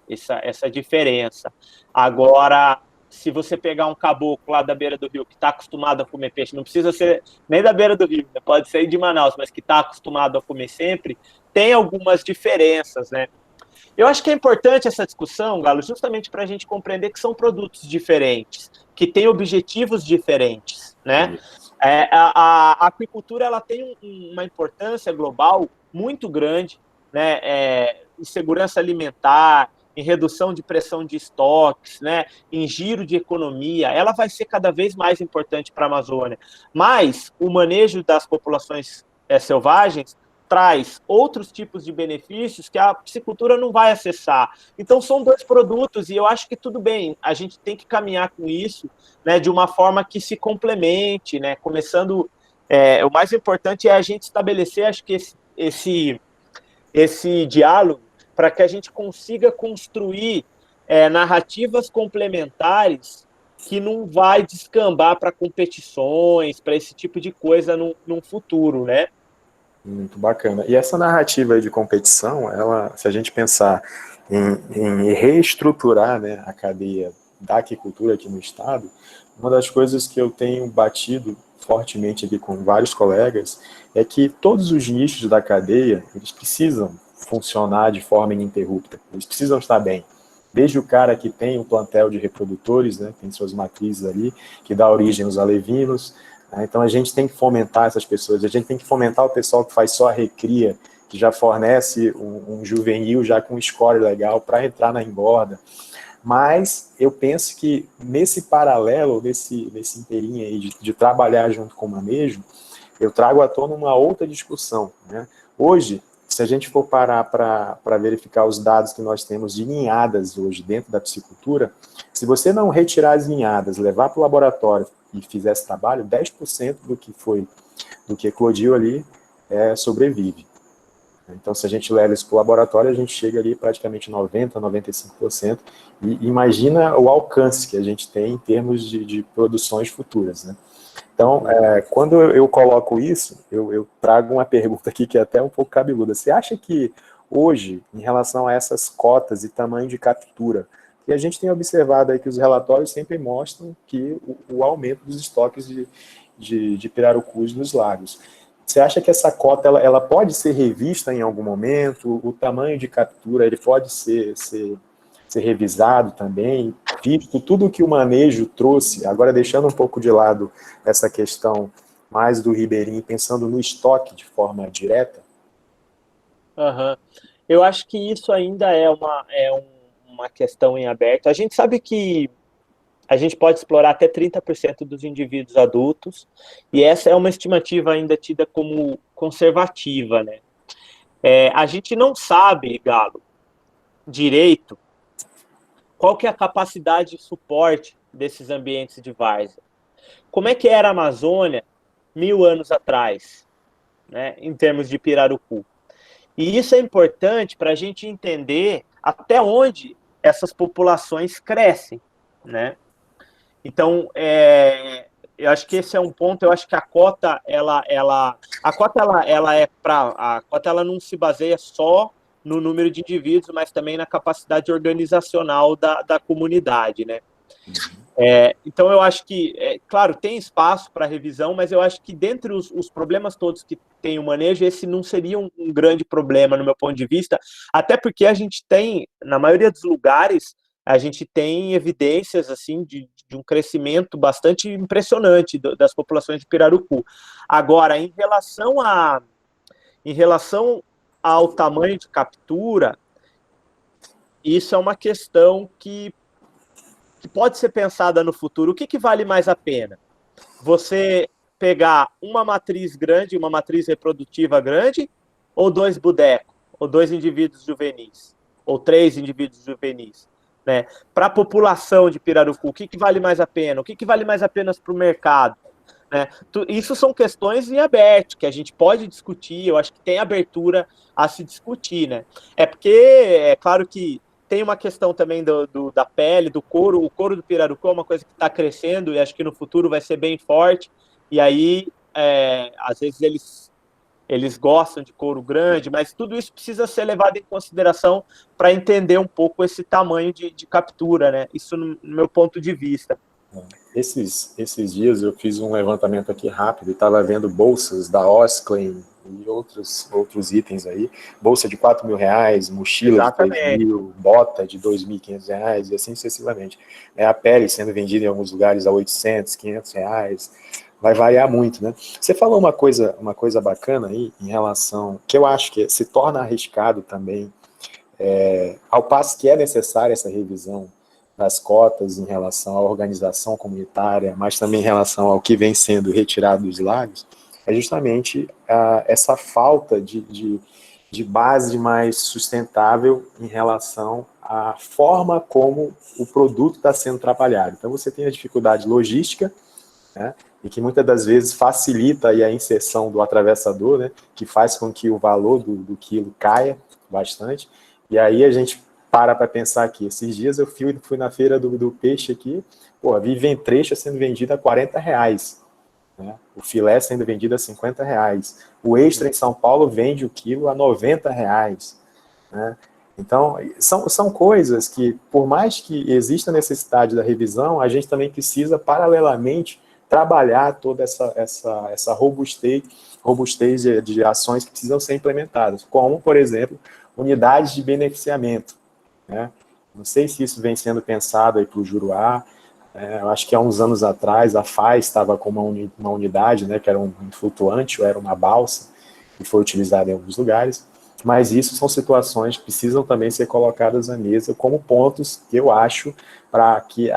essa diferença. Agora, se você pegar um caboclo lá da beira do rio que está acostumado a comer peixe, não precisa ser nem da beira do rio, né, pode ser de Manaus, mas que está acostumado a comer sempre, tem algumas diferenças, né? Eu acho que é importante essa discussão, Galo, justamente para a gente compreender que são produtos diferentes, que têm objetivos diferentes, né? A aquicultura ela tem uma importância global muito grande, né? Em segurança alimentar, em redução de pressão de estoques, né? Em giro de economia, ela vai ser cada vez mais importante para a Amazônia. Mas o manejo das populações selvagens traz outros tipos de benefícios que a piscicultura não vai acessar. Então, são dois produtos e eu acho que tudo bem, a gente tem que caminhar com isso, né, de uma forma que se complemente, né, começando... o mais importante é a gente estabelecer, acho que esse diálogo para que a gente consiga construir narrativas complementares que não vai descambar para competições, para esse tipo de coisa num futuro, né? Muito bacana. E essa narrativa aí de competição, ela, se a gente pensar em reestruturar, né, a cadeia da aquicultura aqui no estado, uma das coisas que eu tenho batido fortemente aqui com vários colegas é que todos os nichos da cadeia, eles precisam funcionar de forma ininterrupta, eles precisam estar bem. Desde o cara que tem um plantel de reprodutores, né, tem suas matrizes ali, que dá origem aos alevinos. Então a gente tem que fomentar essas pessoas, a gente tem que fomentar o pessoal que faz só a recria, que já fornece um juvenil já com score legal para entrar na engorda. Mas eu penso que nesse paralelo, nesse inteirinho aí de trabalhar junto com o manejo, eu trago à tona uma outra discussão, né? Hoje, se a gente for parar para verificar os dados que nós temos de ninhadas hoje dentro da piscicultura, se você não retirar as ninhadas, levar para o laboratório e fizer esse trabalho, 10% do que eclodiu ali sobrevive. Então, se a gente leva isso para o laboratório, a gente chega ali praticamente 90%, 95%, e imagina o alcance que a gente tem em termos de produções futuras, né? Então, quando eu coloco isso, eu trago uma pergunta aqui que é até um pouco cabeluda. Você acha que hoje, em relação a essas cotas e tamanho de captura, e a gente tem observado aí que os relatórios sempre mostram que o aumento dos estoques de pirarucus nos lagos. Você acha que essa cota ela pode ser revista em algum momento? O tamanho de captura ele pode ser revisado também, visto tudo que o manejo trouxe, agora deixando um pouco de lado essa questão mais do ribeirinho, pensando no estoque de forma direta? Uhum. Eu acho que isso ainda é uma questão em aberto. A gente sabe que a gente pode explorar até 30% dos indivíduos adultos, e essa é uma estimativa ainda tida como conservativa, né? A gente não sabe, Galo, direito qual que é a capacidade de suporte desses ambientes de várzea. Como é que era a Amazônia 1000 anos atrás, né, em termos de pirarucu? E isso é importante para a gente entender até onde essas populações crescem, né? Então, eu acho que esse é um ponto. Eu acho que a cota, a cota ela não se baseia só no número de indivíduos, mas também na capacidade organizacional da comunidade, né? Então, eu acho que, claro, tem espaço para revisão, mas eu acho que dentre os problemas todos que tem o manejo, esse não seria um grande problema, no meu ponto de vista, até porque a gente tem, na maioria dos lugares, a gente tem evidências assim de um crescimento bastante impressionante das populações de pirarucu. Agora, em relação ao tamanho de captura, isso é uma questão que pode ser pensada no futuro. O que vale mais a pena? Você pegar uma matriz grande, uma matriz reprodutiva grande, ou 2 bodecos, ou 2 indivíduos juvenis, ou 3 indivíduos juvenis, né? Para a população de pirarucu, o que vale mais a pena? O que vale mais a pena para o mercado? Né? Isso são questões em aberto, que a gente pode discutir, eu acho que tem abertura a se discutir, né? É porque, é claro que tem uma questão também da pele, do couro. O couro do pirarucu é uma coisa que está crescendo e acho que no futuro vai ser bem forte. E aí, às vezes, eles gostam de couro grande, mas tudo isso precisa ser levado em consideração para entender um pouco esse tamanho de captura, né? Isso no meu ponto de vista. Esses dias eu fiz um levantamento aqui rápido e estava vendo bolsas da Osclaim e outros itens aí, bolsa de R$ 4.000, mochila Exatamente. de 3.000, bota de R$ 2.500 e assim sucessivamente. A pele sendo vendida em alguns lugares a R$ 800, R$ 500, vai variar muito, né? Você falou uma coisa bacana aí em relação, que eu acho que se torna arriscado também, ao passo que é necessária essa revisão das cotas em relação à organização comunitária, mas também em relação ao que vem sendo retirado dos lagos, é justamente essa falta de base mais sustentável em relação à forma como o produto está sendo trabalhado. Então você tem a dificuldade logística, né, e que muitas das vezes facilita aí a inserção do atravessador, né, que faz com que o valor do quilo caia bastante, e aí a gente para pensar aqui. Esses dias eu fui na feira do peixe aqui, vi ventrecha sendo vendida a R$ 40, né? O filé sendo vendido a R$ 50. O extra em São Paulo vende o quilo a R$ 90, né? Então, são coisas que, por mais que exista a necessidade da revisão, a gente também precisa, paralelamente, trabalhar toda essa robustez de ações que precisam ser implementadas, como, por exemplo, unidades de beneficiamento, né? Não sei se isso vem sendo pensado aí para o Juruá. Eu acho que há uns anos atrás a FAI estava com uma unidade, né, que era um flutuante ou era uma balsa, que foi utilizada em alguns lugares, mas isso são situações que precisam também ser colocadas à mesa como pontos que eu acho para que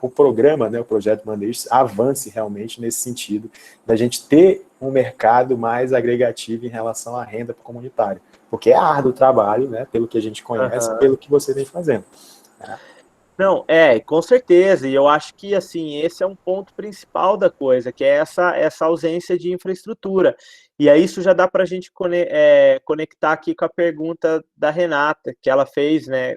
o programa, né, o projeto Mandeiros, avance realmente nesse sentido, da gente ter um mercado mais agregativo em relação à renda comunitária, porque é árduo o trabalho, né, pelo que a gente conhece, pelo que você vem fazendo. Não, com certeza, e eu acho que, assim, esse é um ponto principal da coisa, que é essa ausência de infraestrutura, e aí isso já dá para a gente conectar aqui com a pergunta da Renata, que ela fez, né,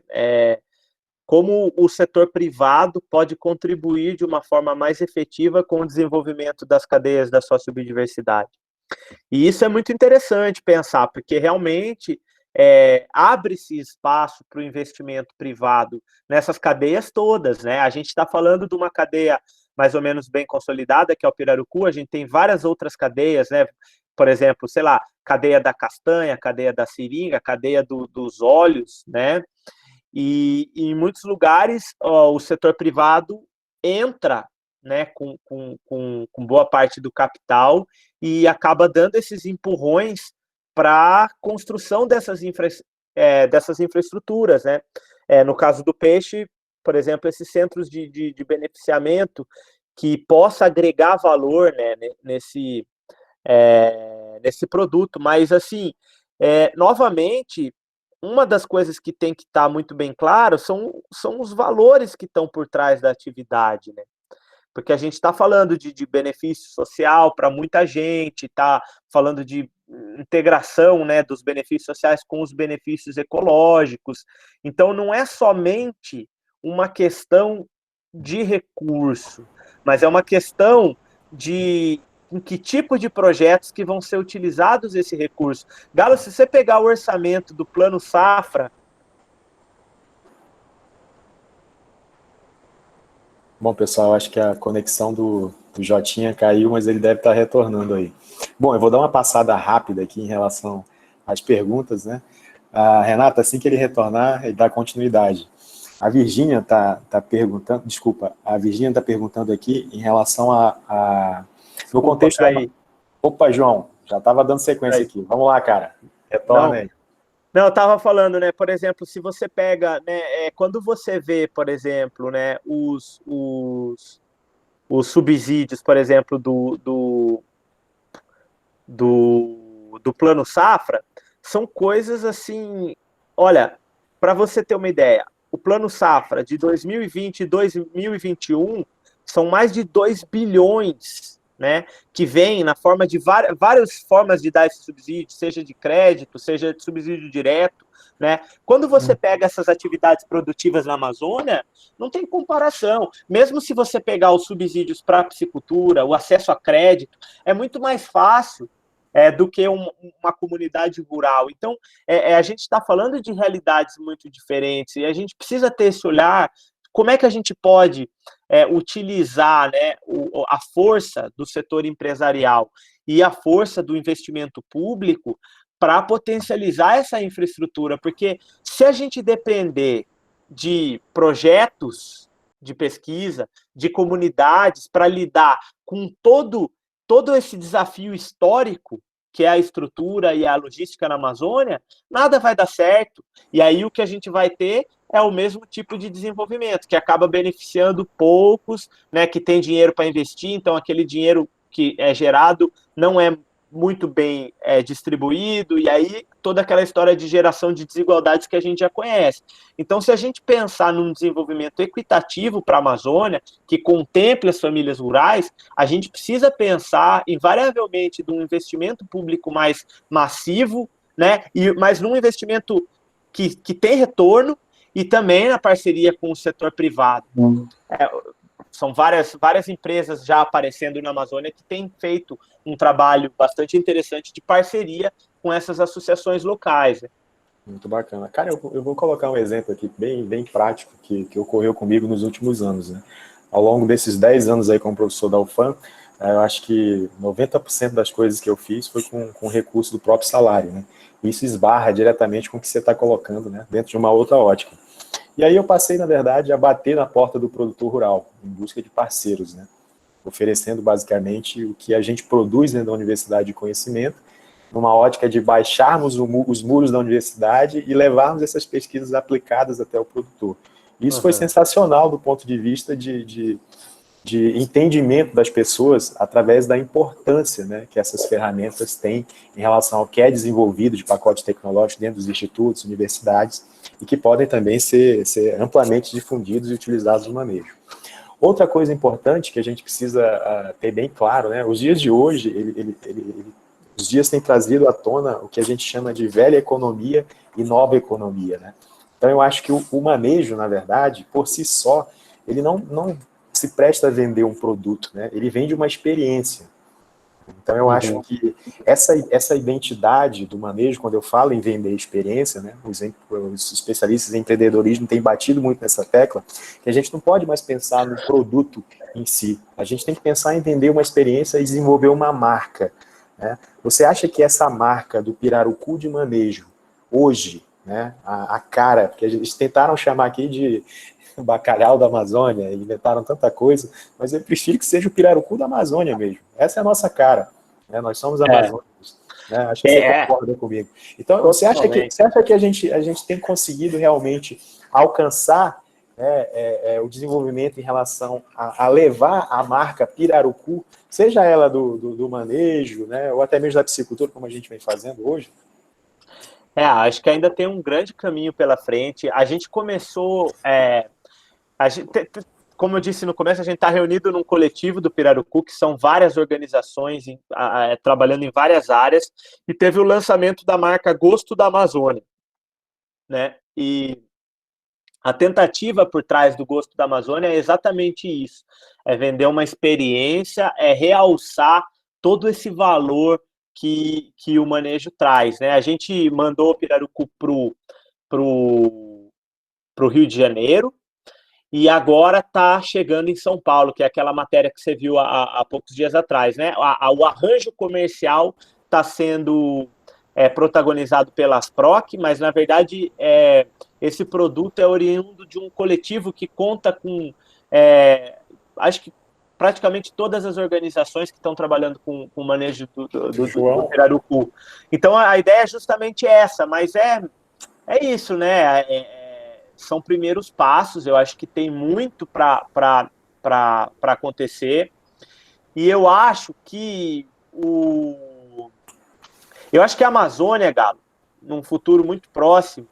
como o setor privado pode contribuir de uma forma mais efetiva com o desenvolvimento das cadeias da sociobiodiversidade. E isso é muito interessante pensar, porque realmente abre-se espaço para o investimento privado nessas cadeias todas, né? A gente está falando de uma cadeia mais ou menos bem consolidada, que é o pirarucu, a gente tem várias outras cadeias, né? Por exemplo, sei lá, cadeia da castanha, cadeia da seringa, cadeia dos óleos, né? E em muitos lugares o setor privado entra, né, com boa parte do capital e acaba dando esses empurrões para a construção dessas infraestruturas, né? No caso do peixe, por exemplo, esses centros de beneficiamento que possa agregar valor, né, nesse produto, mas assim, novamente, uma das coisas que tem que estar muito bem claro são os valores que estão por trás da atividade, né? Porque a gente está falando de benefício social para muita gente, está falando de integração, né, dos benefícios sociais com os benefícios ecológicos. Então, não é somente uma questão de recurso, mas é uma questão de em que tipo de projetos que vão ser utilizados esse recurso. Galo, se você pegar o orçamento do Plano Safra... Bom, pessoal, acho que a conexão do Jotinha caiu, mas ele deve estar retornando aí. Bom, eu vou dar uma passada rápida aqui em relação às perguntas, né? Renata, assim que ele retornar, ele dá continuidade. A Virgínia está perguntando, desculpa, a Virgínia está perguntando aqui em relação no contexto da... Opa, João, já estava dando sequência aqui. Vamos lá, cara. Retorna aí. Não, eu estava falando, né, por exemplo, se você pega, né, quando você vê, por exemplo, né, os subsídios, por exemplo, do Plano Safra, são coisas assim, olha, para você ter uma ideia, o Plano Safra de 2020 e 2021 são mais de 2 bilhões, né, que vem na forma de várias formas de dar esse subsídio, seja de crédito, seja de subsídio direto, né? Quando você pega essas atividades produtivas na Amazônia, não tem comparação. Mesmo se você pegar os subsídios para a piscicultura, o acesso a crédito, é muito mais fácil do que uma comunidade rural. Então, a gente está falando de realidades muito diferentes e a gente precisa ter esse olhar. Como é que a gente pode utilizar, né, a força do setor empresarial e a força do investimento público para potencializar essa infraestrutura? Porque se a gente depender de projetos de pesquisa, de comunidades para lidar com todo esse desafio histórico que é a estrutura e a logística na Amazônia, nada vai dar certo. E aí o que a gente vai ter é o mesmo tipo de desenvolvimento, que acaba beneficiando poucos, né, que tem dinheiro para investir, então aquele dinheiro que é gerado não é muito bem distribuído, e aí toda aquela história de geração de desigualdades que a gente já conhece. Então, se a gente pensar num desenvolvimento equitativo para a Amazônia, que contemple as famílias rurais, a gente precisa pensar, invariavelmente, num investimento público mais massivo, né? Mas num investimento que tem retorno e também na parceria com o setor privado. São várias empresas já aparecendo na Amazônia que têm feito um trabalho bastante interessante de parceria com essas associações locais. Muito bacana. Cara, eu vou colocar um exemplo aqui bem prático que ocorreu comigo nos últimos anos, né? Ao longo desses 10 anos aí como professor da UFAM, eu acho que 90% das coisas que eu fiz foi com recurso do próprio salário, né? Isso esbarra diretamente com o que você está colocando, né? Dentro de uma outra ótica. E aí eu passei, na verdade, a bater na porta do produtor rural, em busca de parceiros, né? Oferecendo basicamente o que a gente produz dentro da Universidade de Conhecimento, numa ótica de baixarmos os muros da universidade e levarmos essas pesquisas aplicadas até o produtor. Isso foi sensacional do ponto de vista de entendimento das pessoas através da importância, né, que essas ferramentas têm em relação ao que é desenvolvido de pacote tecnológico dentro dos institutos, universidades, e que podem também ser amplamente difundidos e utilizados no manejo. Outra coisa importante que a gente precisa ter bem claro, né, os dias de hoje, os dias têm trazido à tona o que a gente chama de velha economia e nova economia, né? Então eu acho que o manejo, na verdade, por si só, ele não se presta a vender um produto, né? Ele vende uma experiência. Então eu acho que essa identidade do manejo, quando eu falo em vender experiência, né, os especialistas em empreendedorismo têm batido muito nessa tecla, que a gente não pode mais pensar no produto em si. A gente tem que pensar em vender uma experiência e desenvolver uma marca, né? Você acha que essa marca do pirarucu de manejo, hoje, né, a cara, porque eles tentaram chamar aqui de bacalhau da Amazônia, inventaram tanta coisa, mas eu prefiro que seja o pirarucu da Amazônia mesmo. Essa é a nossa cara, né? Nós somos amazônicos, né? Acho que você concorda comigo. Então, você acha que a gente tem conseguido realmente alcançar, né, o desenvolvimento em relação a levar a marca pirarucu, seja ela do manejo, né, ou até mesmo da piscicultura, como a gente vem fazendo hoje? Acho que ainda tem um grande caminho pela frente. A gente começou... como eu disse no começo, a gente está reunido num coletivo do Pirarucu, que são várias organizações trabalhando em várias áreas, e teve o lançamento da marca Gosto da Amazônia, né? E a tentativa por trás do Gosto da Amazônia é exatamente isso, é vender uma experiência, é realçar todo esse valor que o manejo traz, né? A gente mandou o Pirarucu pro Rio de Janeiro, e agora está chegando em São Paulo, que é aquela matéria que você viu há poucos dias atrás, né? O arranjo comercial está sendo protagonizado pela Asproc, mas na verdade esse produto é oriundo de um coletivo que conta com, acho que praticamente todas as organizações que estão trabalhando com o manejo do pirarucu. Então a ideia é justamente essa, mas É isso, né? São primeiros passos, eu acho que tem muito para acontecer. E eu acho que a Amazônia, Galo, num futuro muito próximo,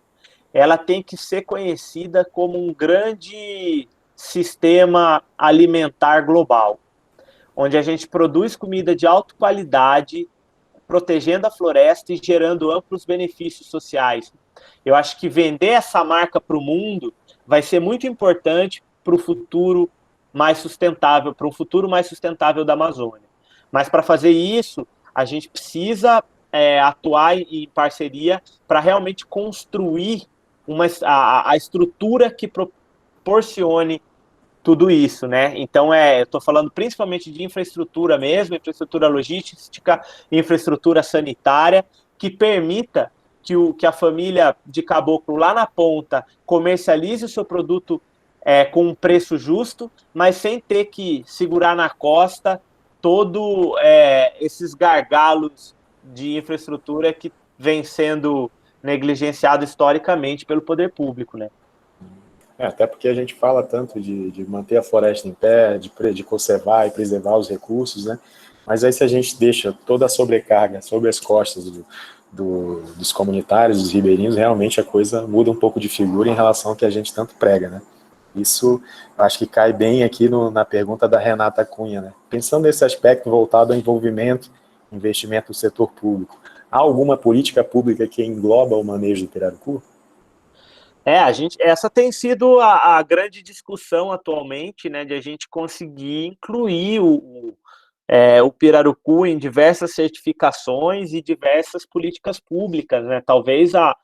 ela tem que ser conhecida como um grande sistema alimentar global, onde a gente produz comida de alta qualidade, protegendo a floresta e gerando amplos benefícios sociais. Eu acho que vender essa marca para o mundo vai ser muito importante para o futuro mais sustentável, para um futuro mais sustentável da Amazônia. Mas para fazer isso, a gente precisa atuar em parceria para realmente construir a estrutura que proporcione tudo isso, né? Então, eu estou falando principalmente de infraestrutura mesmo, infraestrutura logística, infraestrutura sanitária, que permita que a família de caboclo lá na ponta comercialize o seu produto com um preço justo, mas sem ter que segurar na costa todo esses gargalos de infraestrutura que vem sendo negligenciado historicamente pelo poder público, né? Até porque a gente fala tanto de manter a floresta em pé, de conservar e preservar os recursos, né? Mas aí se a gente deixa toda a sobrecarga sobre as costas dos comunitários, dos ribeirinhos, realmente a coisa muda um pouco de figura em relação ao que a gente tanto prega, né? Isso acho que cai bem aqui na pergunta da Renata Cunha, né? Pensando nesse aspecto voltado ao envolvimento, investimento do setor público, há alguma política pública que engloba o manejo do pirarucu? Essa tem sido a grande discussão atualmente, né, de a gente conseguir incluir o pirarucu em diversas certificações e diversas políticas públicas, né? Talvez a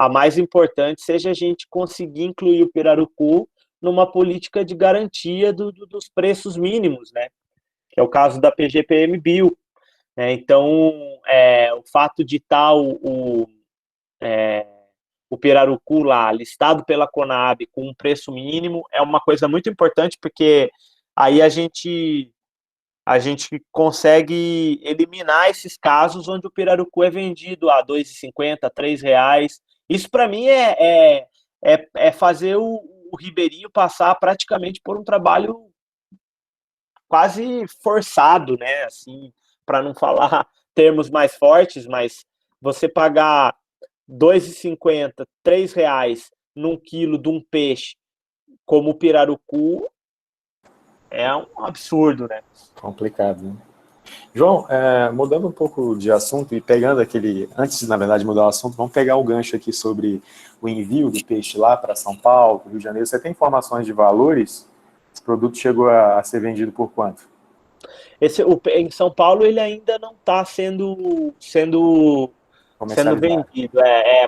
mais importante seja a gente conseguir incluir o pirarucu numa política de garantia dos preços mínimos, né? Que é o caso da PGPM Bio, né? Então, o fato de estar o pirarucu lá listado pela Conab com um preço mínimo é uma coisa muito importante, porque aí a gente consegue eliminar esses casos onde o pirarucu é vendido a R$ 2,50, R$ 3. Isso, para mim, é fazer o ribeirinho passar praticamente por um trabalho quase forçado, né? Assim, para não falar termos mais fortes, mas você pagar R$ 2,50, R$ 3 num quilo de um peixe como o pirarucu é um absurdo, né? Complicado, né? João, mudando um pouco de assunto e pegando antes, na verdade, de mudar o assunto, vamos pegar o gancho aqui sobre o envio do peixe lá para São Paulo, Rio de Janeiro. Você tem informações de valores? Esse produto chegou a ser vendido por quanto? Em São Paulo ele ainda não está sendo Comercializado. vendido,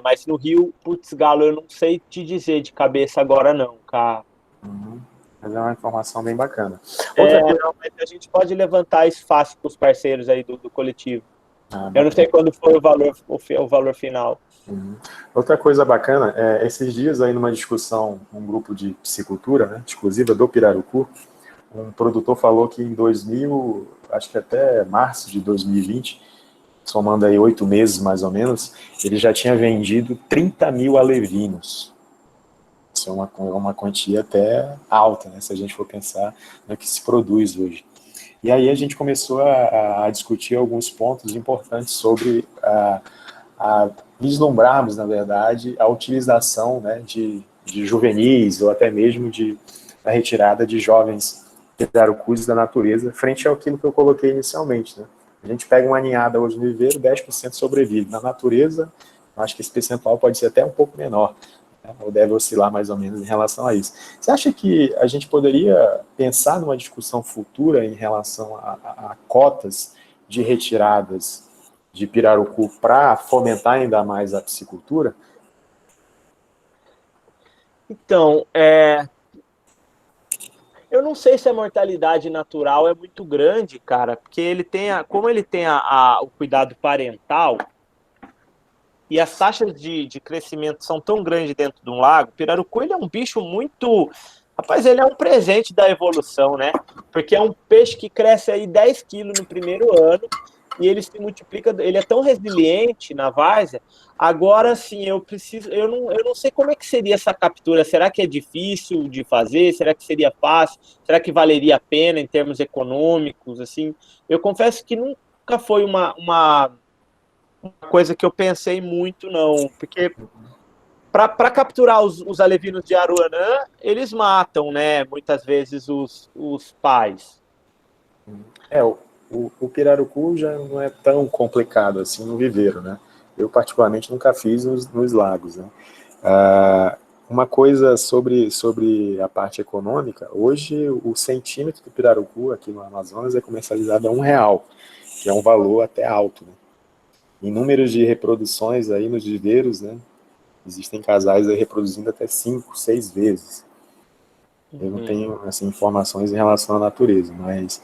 mas no Rio, putz, Galo, eu não sei te dizer de cabeça agora não, cara. Uhum. Mas é uma informação bem bacana. Outra coisa. Não, mas a gente pode levantar isso fácil para os parceiros aí do coletivo. Eu não sei Bacana. quando foi o valor final. Uhum. Outra coisa bacana, esses dias aí numa discussão, um grupo de piscicultura, né, exclusiva do pirarucu, um produtor falou que em 2000, acho que até março de 2020, somando aí 8 meses mais ou menos, ele já tinha vendido 30 mil alevinos. Isso é uma quantia até alta, né, se a gente for pensar no que se produz hoje. E aí a gente começou a discutir alguns pontos importantes sobre a vislumbrarmos, na verdade, a utilização, né, de juvenis ou até mesmo da retirada de jovens pirarucus da natureza, frente àquilo que eu coloquei inicialmente, né? A gente pega uma ninhada hoje no viveiro, 10% sobrevive. Na natureza, eu acho que esse percentual pode ser até um pouco menor, né? Ou deve oscilar mais ou menos em relação a isso. Você acha que a gente poderia pensar numa discussão futura em relação a cotas de retiradas de pirarucu para fomentar ainda mais a piscicultura? Então, eu não sei se a mortalidade natural é muito grande, cara, porque como ele tem o cuidado parental e as taxas de crescimento são tão grandes dentro de um lago, o pirarucu ele é um bicho muito... Rapaz, ele é um presente da evolução, né? Porque é um peixe que cresce aí 10 quilos no primeiro ano e ele se multiplica, ele é tão resiliente na várzea. Agora sim, eu não sei como é que seria essa captura. Será que é difícil de fazer? Será que seria fácil? Será que valeria a pena em termos econômicos? Assim, eu confesso que nunca foi uma coisa que eu pensei muito, não, porque para capturar os alevinos de Aruanã, eles matam, né? Muitas vezes os pais. O pirarucu já não é tão complicado assim no viveiro, né? Eu, particularmente, nunca fiz nos lagos, né? Uma coisa sobre a parte econômica, hoje o centímetro do pirarucu aqui no Amazonas é comercializado a R$ 1, que é um valor até alto, né? Em números de reproduções aí nos viveiros, né? Existem casais aí reproduzindo até 5, 6 vezes. Eu não tenho assim, informações em relação à natureza, mas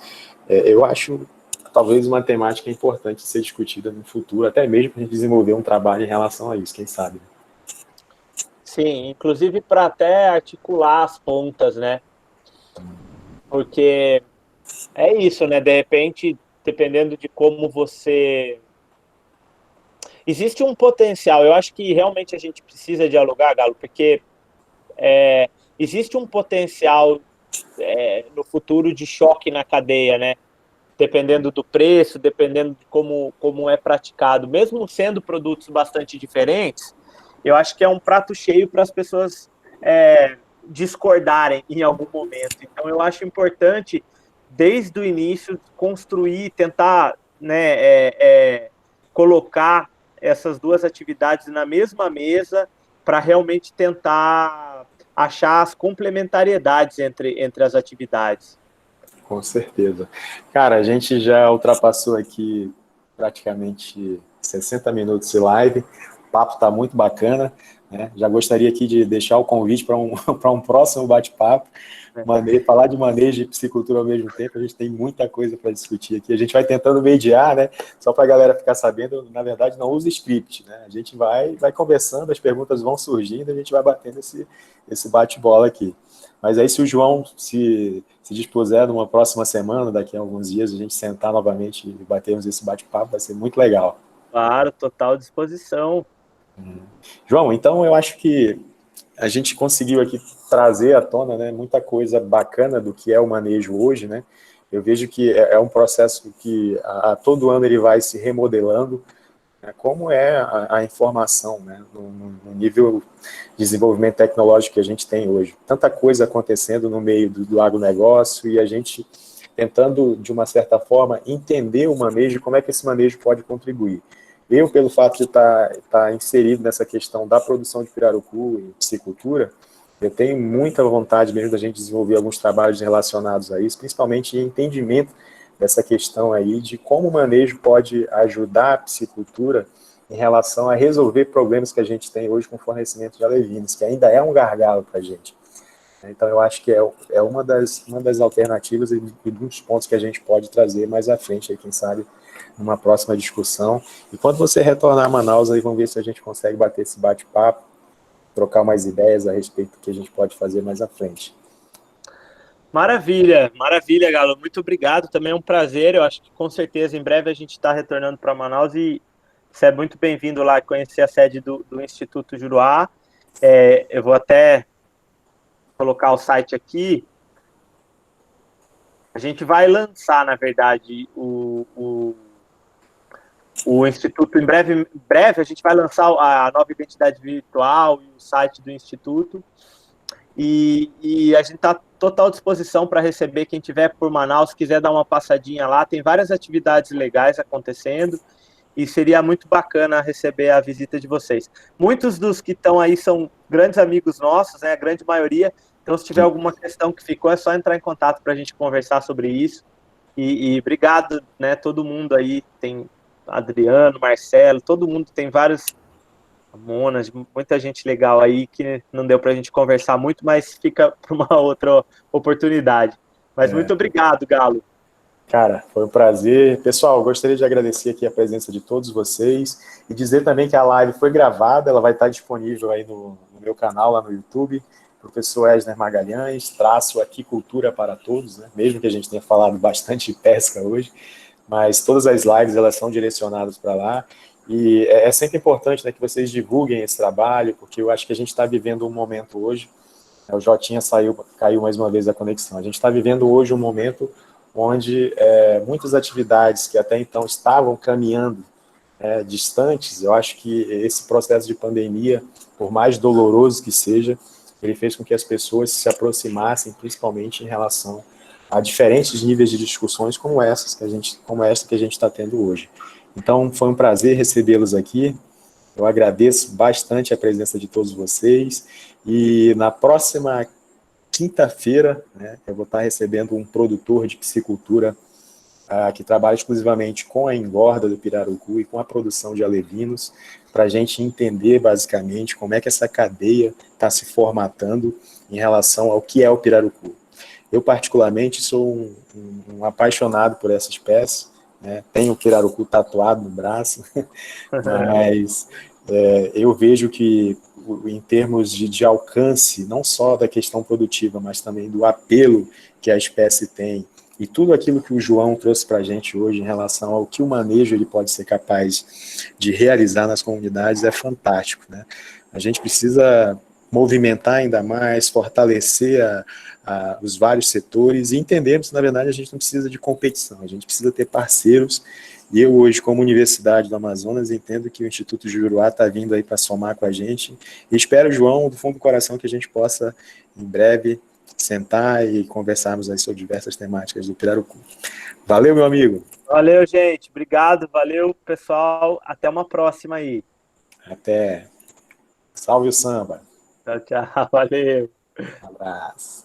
eu acho talvez uma temática importante de ser discutida no futuro, até mesmo para a gente desenvolver um trabalho em relação a isso, quem sabe. Sim, inclusive para até articular as pontas, né? Porque é isso, né? De repente, dependendo de como você. Existe um potencial, eu acho que realmente a gente precisa dialogar, Galo, porque existe um potencial no futuro de choque na cadeia, né? Dependendo do preço, dependendo de como é praticado, mesmo sendo produtos bastante diferentes, eu acho que é um prato cheio para as pessoas discordarem em algum momento. Então, eu acho importante, desde o início, construir, tentar, né, colocar essas duas atividades na mesma mesa para realmente tentar achar as complementariedades entre as atividades. Com certeza. Cara, a gente já ultrapassou aqui praticamente 60 minutos de live. O papo está muito bacana, né? Já gostaria aqui de deixar o convite para para um próximo bate-papo. Falar de manejo e piscicultura ao mesmo tempo, a gente tem muita coisa para discutir aqui. A gente vai tentando mediar, né? Só para a galera ficar sabendo, na verdade, não usa script, né? A gente vai conversando, as perguntas vão surgindo, a gente vai batendo esse bate-bola aqui. Mas aí, se o João se dispuser numa próxima semana, daqui a alguns dias, a gente sentar novamente e batermos esse bate-papo, vai ser muito legal. Claro, total disposição. João, então eu acho que a gente conseguiu aqui trazer à tona, né, muita coisa bacana do que é o manejo hoje, né? Eu vejo que é um processo que a todo ano ele vai se remodelando, né, como é a informação, né, no nível de desenvolvimento tecnológico que a gente tem hoje. Tanta coisa acontecendo no meio do agronegócio e a gente tentando, de uma certa forma, entender o manejo e como é que esse manejo pode contribuir. Eu, pelo fato de estar inserido nessa questão da produção de pirarucu e piscicultura, eu tenho muita vontade mesmo da gente desenvolver alguns trabalhos relacionados a isso, principalmente em entendimento dessa questão aí de como o manejo pode ajudar a piscicultura em relação a resolver problemas que a gente tem hoje com o fornecimento de alevinos, que ainda é um gargalo para a gente. Então, eu acho que é uma das alternativas e muitos pontos que a gente pode trazer mais à frente, aí, quem sabe, numa próxima discussão. E quando você retornar a Manaus, aí vamos ver se a gente consegue bater esse bate-papo, trocar mais ideias a respeito do que a gente pode fazer mais à frente. Maravilha, maravilha, Galo. Muito obrigado. Também é um prazer. Eu acho que com certeza em breve a gente está retornando para Manaus e você é muito bem-vindo lá conhecer a sede do Instituto Juruá. Eu vou até colocar o site aqui. A gente vai lançar, na verdade, o Instituto, em breve a gente vai lançar a nova identidade virtual e o site do Instituto. E a gente está total disposição para receber quem tiver por Manaus, quiser dar uma passadinha lá. Tem várias atividades legais acontecendo e seria muito bacana receber a visita de vocês. Muitos dos que estão aí são grandes amigos nossos, né, a grande maioria. Então, se tiver alguma questão que ficou, é só entrar em contato para a gente conversar sobre isso. E obrigado, né, todo mundo aí, tem Adriano, Marcelo, todo mundo, tem vários Monas, muita gente legal aí que não deu para a gente conversar muito, mas fica para uma outra oportunidade. Mas muito obrigado, Galo. Cara, foi um prazer. Pessoal, gostaria de agradecer aqui a presença de todos vocês e dizer também que a live foi gravada, ela vai estar disponível aí no meu canal, lá no YouTube, professor Esner Magalhães, traço Aquicultura para Todos, né? Mesmo que a gente tenha falado bastante de pesca hoje, mas todas as lives elas são direcionadas para lá, e é sempre importante, né, que vocês divulguem esse trabalho, porque eu acho que a gente está vivendo um momento hoje, o Jotinha caiu mais uma vez a conexão, a gente está vivendo hoje um momento onde muitas atividades que até então estavam caminhando distantes, eu acho que esse processo de pandemia, por mais doloroso que seja, ele fez com que as pessoas se aproximassem, principalmente em relação a diferentes níveis de discussões como essa que a gente está tendo hoje. Então, foi um prazer recebê-los aqui. Eu agradeço bastante a presença de todos vocês. E na próxima quinta-feira, né, eu vou estar recebendo um produtor de piscicultura que trabalha exclusivamente com a engorda do pirarucu e com a produção de alevinos, para a gente entender basicamente como é que essa cadeia está se formatando em relação ao que é o pirarucu. Eu, particularmente, sou um apaixonado por essa espécie, né? Tenho o pirarucu tatuado no braço, mas eu vejo que, em termos de alcance, não só da questão produtiva, mas também do apelo que a espécie tem, e tudo aquilo que o João trouxe para a gente hoje em relação ao que o manejo ele pode ser capaz de realizar nas comunidades é fantástico, né? A gente precisa movimentar ainda mais, fortalecer os vários setores e entendermos que, na verdade, a gente não precisa de competição, a gente precisa ter parceiros. E eu hoje, como Universidade do Amazonas, entendo que o Instituto Juruá está vindo aí para somar com a gente. E espero, João, do fundo do coração, que a gente possa, em breve, sentar e conversarmos aí sobre diversas temáticas do pirarucu. Valeu, meu amigo. Valeu, gente. Obrigado, valeu, pessoal. Até uma próxima aí. Até. Salve o samba. Tchau, tchau. Valeu. Um abraço.